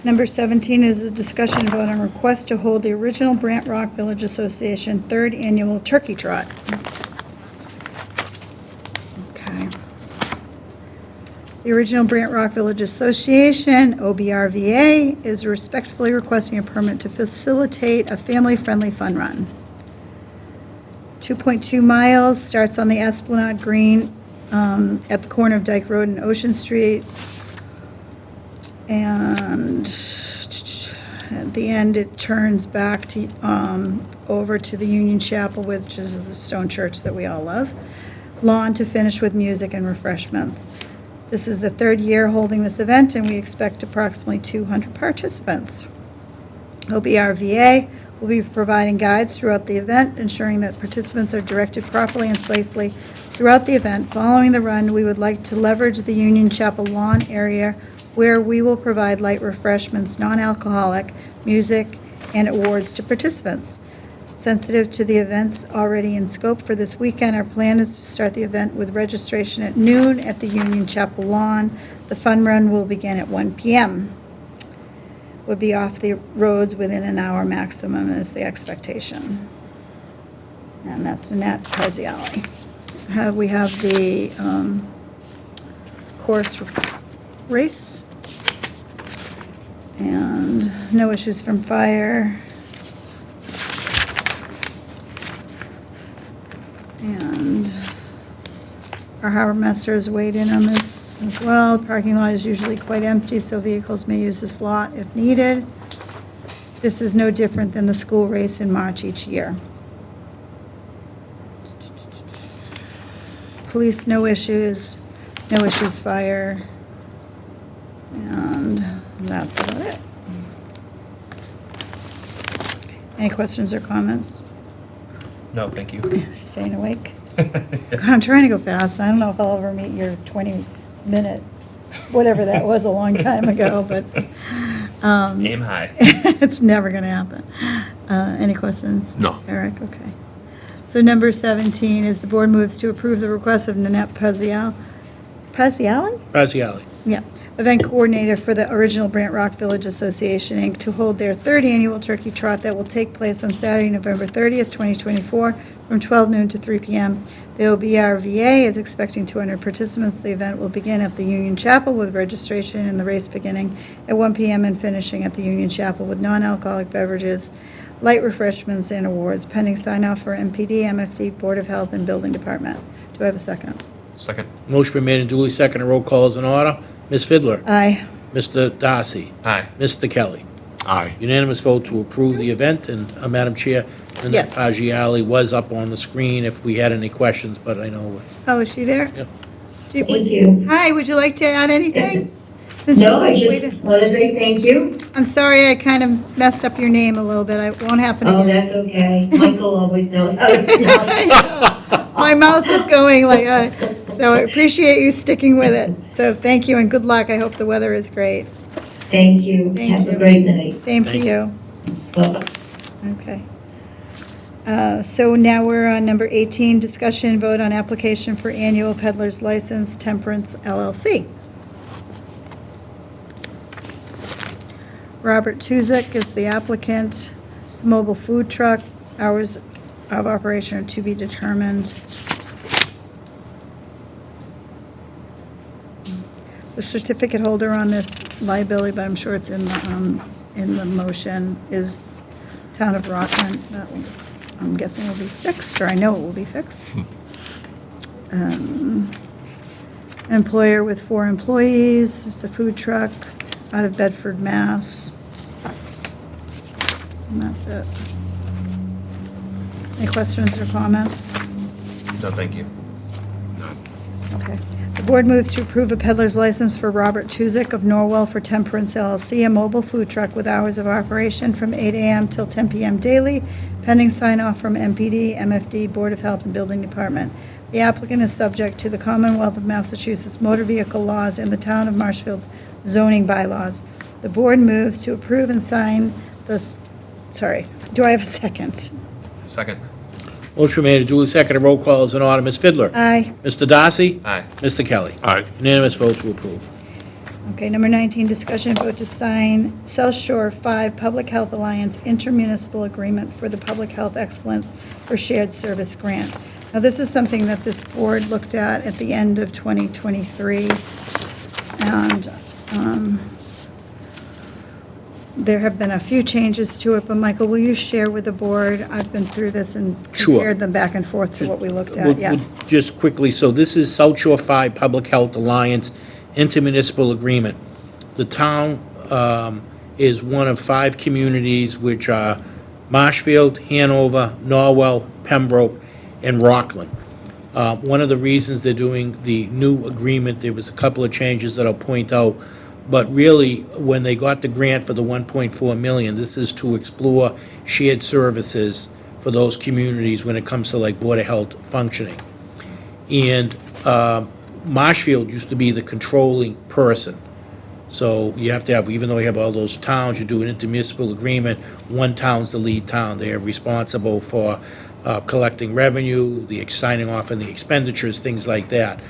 Number 17 is a discussion vote on request to hold the original Brant Rock Village Association Third Annual Turkey Trot. Okay. The original Brant Rock Village Association, OBRVA, is respectfully requesting a permit to facilitate a family-friendly fun run. 2.2 miles, starts on the Esplanade Green at the corner of Dyke Road and Ocean Street. And at the end, it turns back to, over to the Union Chapel, which is the stone church that we all love. Lawn to finish with music and refreshments. This is the third year holding this event, and we expect approximately 200 participants. OBRVA will be providing guides throughout the event, ensuring that participants are directed properly and safely throughout the event. Following the run, we would like to leverage the Union Chapel lawn area where we will provide light refreshments, non-alcoholic, music, and awards to participants. Sensitive to the events already in scope for this weekend, our plan is to start the event with registration at noon at the Union Chapel lawn. The fun run will begin at 1 p.m. Would be off the roads within an hour maximum is the expectation. And that's Annette Parziali. We have the course race, and no issues from fire. And our harbor master has weighed in on this as well. The parking lot is usually quite empty, so vehicles may use this lot if needed. This is no different than the school race in March each year. Police, no issues fire. And that's about it. Any questions or comments? No, thank you. Staying awake? I'm trying to go fast. I don't know if I'll ever meet your 20-minute, whatever that was a long time ago, but Aim high. it's never going to happen. Any questions? No. Eric, okay. So number 17 is the board moves to approve the request of Nanette Parziali? Graziali. Yeah, event coordinator for the original Brant Rock Village Association, Inc., to hold their third annual turkey trot that will take place on Saturday, November 30th, 2024, from 12 noon to 3 p.m. The OBRVA is expecting 200 participants. The event will begin at the Union Chapel with registration and the race beginning at 1 p.m. and finishing at the Union Chapel with non-alcoholic beverages, light refreshments, and awards, pending sign-off for MPD, MFD, Board of Health, and Building Department. Do I have a second? Second. Motion been made and duly seconded. Roll call is in order. Ms. Fidler? Aye. Mr. Darcy? Aye. Mr. Kelly? Aye. Unanimous vote to approve the event, and Madam Chair, Linda Yes. Pagiali was up on the screen if we had any questions, but I know it's... Oh, is she there? Yep. Thank you. Hi, would you like to add anything? Since No, you I just waited- want to say thank you. I'm sorry I kind of messed up your name a little bit. It won't happen Oh, again. that's okay. Michael always knows how to pronounce. My mouth is going like, so I appreciate you sticking with it. So thank you and good luck. I hope the weather is great. Thank you. Thank Have you. a great night. Same to Thank you. Bye-bye. Okay. So now we're on number 18, discussion and vote on application for annual peddler's license, Temperance LLC. Robert Tuzik is the applicant. It's a mobile food truck. Hours of operation are to be determined. The certificate holder on this liability, but I'm sure it's in the motion, is Town of Rockland. That will, I'm guessing will be fixed, or I know it will be fixed. Employer with 4 employees. It's a food truck out of Bedford, Mass. And that's it. Any questions or comments? No, thank you. Okay. The board moves to approve a peddler's license for Robert Tuzik of Norwell for Temperance LLC, a mobile food truck with hours of operation from 8 a.m. till 10 p.m. daily, pending sign-off from MPD, MFD, Board of Health, and Building Department. The applicant is subject to the Commonwealth of Massachusetts motor vehicle laws and the Town of Marshfield's zoning bylaws. The board moves to approve and sign this, do I have a second? Second. Motion made and duly seconded. Roll call is in order. Ms. Fidler? Aye. Mr. Darcy? Aye. Mr. Kelly? Aye. Unanimous vote to approve. Okay, number 19, discussion vote to sign South Shore 5 Public Health Alliance intermunicipal agreement for the Public Health Excellence for Shared Service Grant. Now, this is something that this board looked at the end of 2023, and there have been a few changes to it, but Michael, will you share with the board? I've been through this and Sure. compared them back and forth to what we looked We'll- at, yeah. we'll Just quickly, so this is South Shore 5 Public Health Alliance intermunicipal agreement. The town is one of 5 communities, which are Marshfield, Hanover, Norwell, Pembroke, and Rockland. One of the reasons they're doing the new agreement, there was a couple of changes that I'll point out, but really, when they got the grant for the 1.4 million, this is to explore shared services for those communities when it comes to like Board of Health functioning. And Marshfield used to be the controlling person. So you have to have, even though you have all those towns, you do an intermunicipal agreement, one town's the lead town. They are responsible for collecting revenue, the signing off on the expenditures, things like that.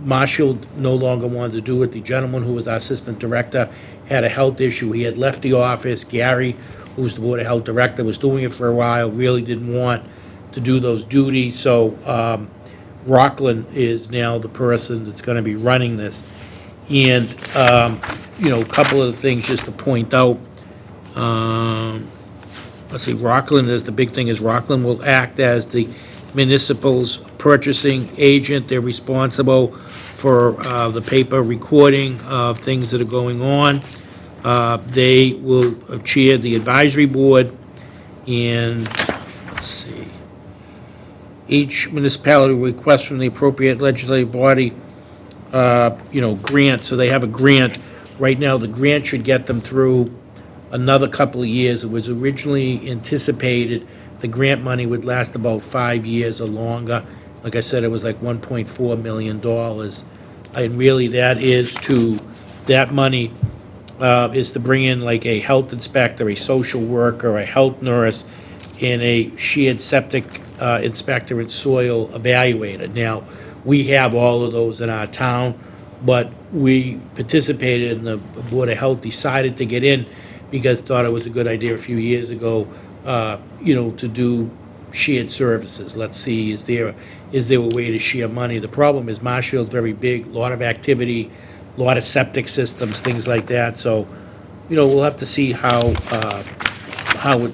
Marshfield no longer wanted to do it. The gentleman who was our assistant director had a health issue. He had left the office. Gary, who's the Board of Health director, was doing it for a while, really didn't want to do those duties. So Rockland is now the person that's going to be running this. And, a couple of things just to point out. Let's see, Rockland is, the big thing is Rockland will act as the municipal's purchasing agent. They're responsible for the paper recording of things that are going on. They will chair the advisory board, and, let's see, each municipality will request from the appropriate legislative body, grant, so they have a grant. Right now, the grant should get them through another couple of years. It was originally anticipated the grant money would last about 5 years or longer. Like I said, it was like $1.4 million. And really, that money is to bring in like a health inspector, a social worker, a health nurse, and a shared septic inspector and soil evaluator. Now, we have all of those in our town, but we participated in the Board of Health, decided to get in because thought it was a good idea a few years ago, to do shared services. Let's see, is there a way to share money? The problem is Marshfield's very big, a lot of activity, a lot of septic systems, things like that. So, we'll have to see how it,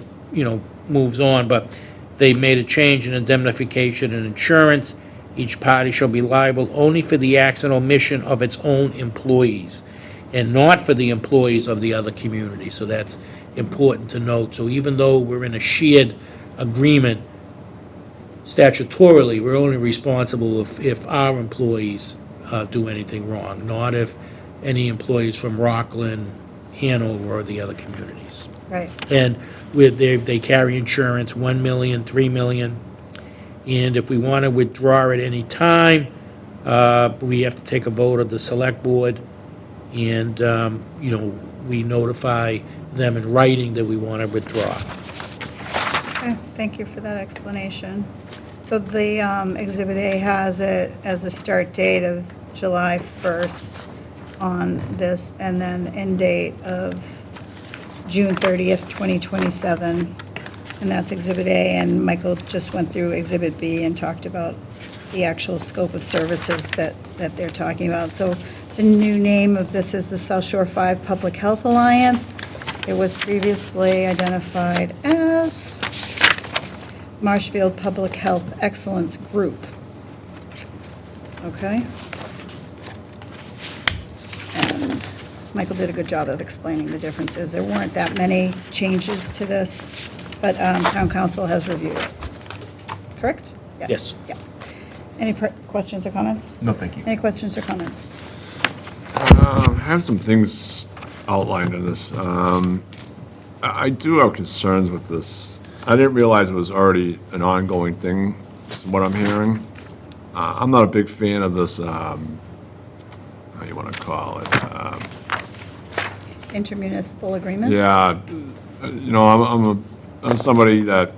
moves on. But they made a change in indemnification and insurance. Each party shall be liable only for the acts and omission of its own employees and not for the employees of the other community. So that's important to note. So even though we're in a shared agreement, statutorily, we're only responsible if our employees do anything wrong, not if any employees from Rockland, Hanover, or the other communities. Right. And they carry insurance, 1 million, 3 million. And if we want to withdraw at any time, we have to take a vote of the select board. And, we notify them in writing that we want to withdraw. Okay, thank you for that explanation. So the Exhibit A has it as a start date of July 1st on this, and then end date of June 30th, 2027. And that's Exhibit A, and Michael just went through Exhibit B and talked about the actual scope of services that they're talking about. So the new name of this is the South Shore 5 Public Health Alliance. It was previously identified as Marshfield Public Health Excellence Group. Okay? And Michael did a good job of explaining the differences. There weren't that many changes to this, but town council has reviewed it. Correct? Yeah. Yes. Yeah. Any questions or comments? No, thank you. Any questions or comments? I have some things outlined in this. I do have concerns with this. I didn't realize it was already an ongoing thing, is what I'm hearing. I'm not a big fan of this, how you want to call it? Intermunicipal agreements? Yeah, I'm somebody that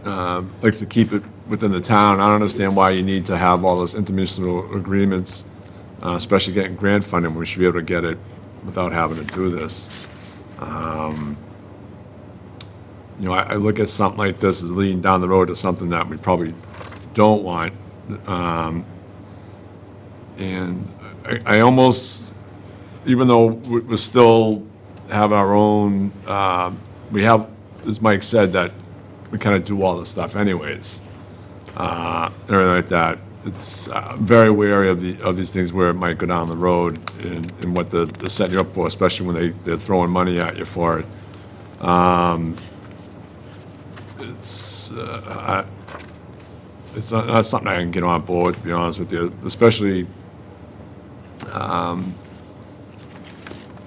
likes to keep it within the town. I don't understand why you need to have all those intermunicipal agreements especially getting grant funding. We should be able to get it without having to do this. You know, I look at something like this as leading down the road to something that we probably don't want. And I almost, even though we still have our own, we have, as Mike said, that we kind of do all this stuff anyways, everything like that. It's very wary of these things where it might go down the road and what they're setting you up for, especially when they're throwing money at you for it. It's not something I can get on board, to be honest with you, especially, you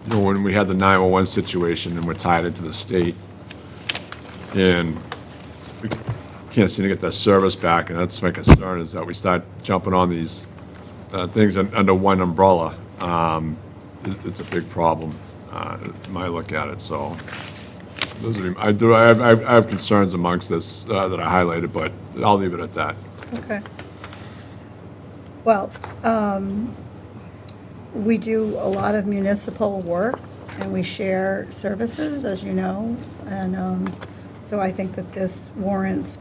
know, when we had the 911 situation and we're tied into the state and we can't seem to get that service back, and that's my concern, is that we start jumping on these things under one umbrella. It's a big problem, my look at it, so. Those are, I have concerns amongst this that I highlighted, but I'll leave it at that. Okay. Well, we do a lot of municipal work, and we share services, as you know, and so I think that this warrants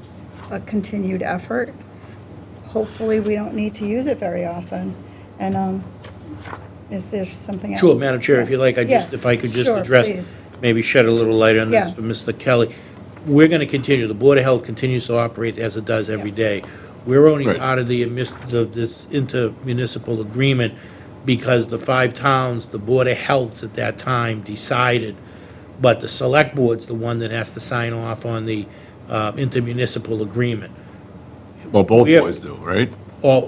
a continued effort. Hopefully, we don't need to use it very often, and is there something else? Sure, Madam Chair, if you like, Yeah, if I could just sure, address, please. maybe shed a little light on this Yeah. for Mr. Kelly. We're going to continue, the Board of Health continues to operate as it does every day. We're only Right. part of this intermunicipal agreement because the 5 towns, the Board of Health at that time decided, but the Select Board's the one that has to sign off on the intermunicipal agreement. Well, both Yeah. boys do, right?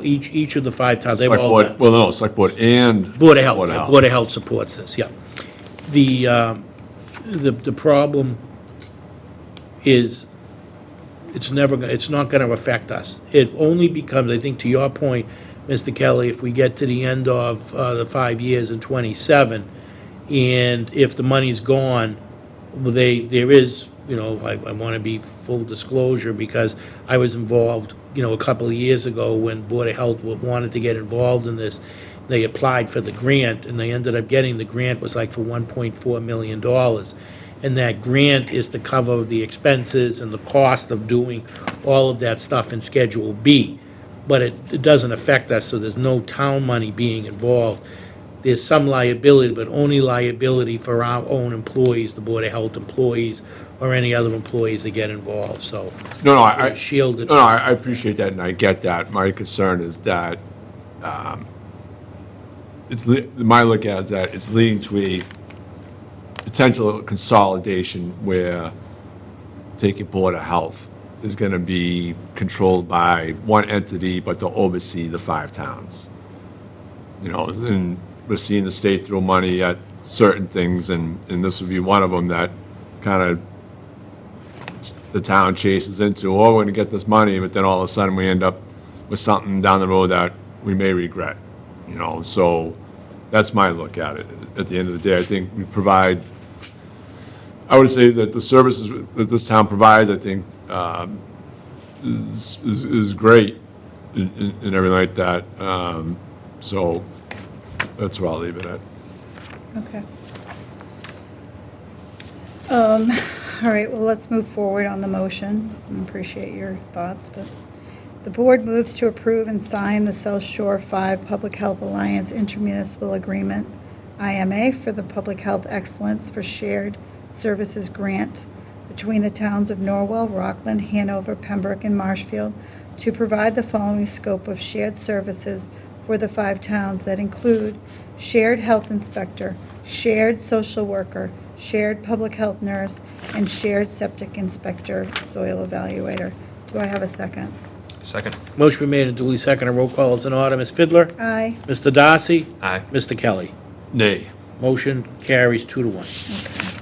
Each of the 5 towns, they've Select all board, done. well, no, select board and. Board of Health, Board of Health supports this, yeah. The problem is, it's not gonna affect us. It only becomes, I think to your point, Mr. Kelly, if we get to the end of the 5 years in '27, and if the money's gone, there is, you know, I wanna be full disclosure, because I was involved, you know, a couple of years ago when Board of Health wanted to get involved in this. They applied for the grant, and they ended up getting, the grant was like for $1.4 million. And that grant is to cover the expenses and the cost of doing all of that stuff in Schedule B. But it doesn't affect us, so there's no town money being involved. There's some liability, but only liability for our own employees, the Board of Health employees, or any other employees that get involved, so. No, I Shielded. No, I appreciate that, and I get that. My concern is that, my look at it is that it's leading to a potential consolidation where taking Board of Health is gonna be controlled by one entity, but they'll oversee the 5 towns. You know, and we're seeing the state throw money at certain things, and this would be one of them that kind of the town chases into, oh, we're gonna get this money, but then all of a sudden we end up with something down the road that we may regret, you know, so that's my look at it. At the end of the day, I think we provide, I would say that the services that this town provides, I think, is great and everything like that. So that's where I'll leave it at. Okay. All right, well, let's move forward on the motion. I appreciate your thoughts, but the board moves to approve and sign the South Shore 5 Public Health Alliance Intermunicipal Agreement, IMA, for the Public Health Excellence for Shared Services Grant between the towns of Norwell, Rockland, Hanover, Pembroke, and Marshfield to provide the following scope of shared services for the 5 towns that include shared health inspector, shared social worker, shared public health nurse, and shared septic inspector, soil evaluator. Do I have a second? Second. Motion been made and duly seconded. Roll call is in order. Ms. Fidler? Aye. Mr. Darcy? Aye. Mr. Kelly? Nay. Motion carries 2-1. Okay.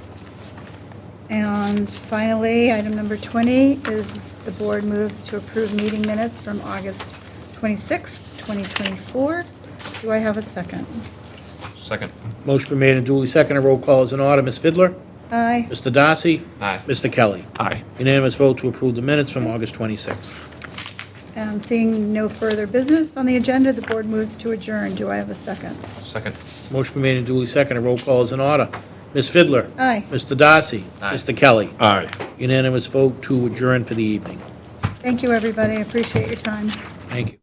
And finally, item number 20 is the board moves to approve meeting minutes from August 26th, 2024. Do I have a second? Second. Motion been made and duly seconded. Roll call is in order. Ms. Fidler? Aye. Mr. Darcy? Aye. Mr. Kelly? Aye. Unanimous vote to approve the minutes from August 26th. And seeing no further business on the agenda, the board moves to adjourn. Do I have a second? Second. Motion been made and duly seconded. Roll call is in order. Ms. Fidler? Aye. Mr. Darcy? Aye. Mr. Kelly? Aye. Unanimous vote to adjourn for the evening. Thank you, everybody. I appreciate your time. Thank you.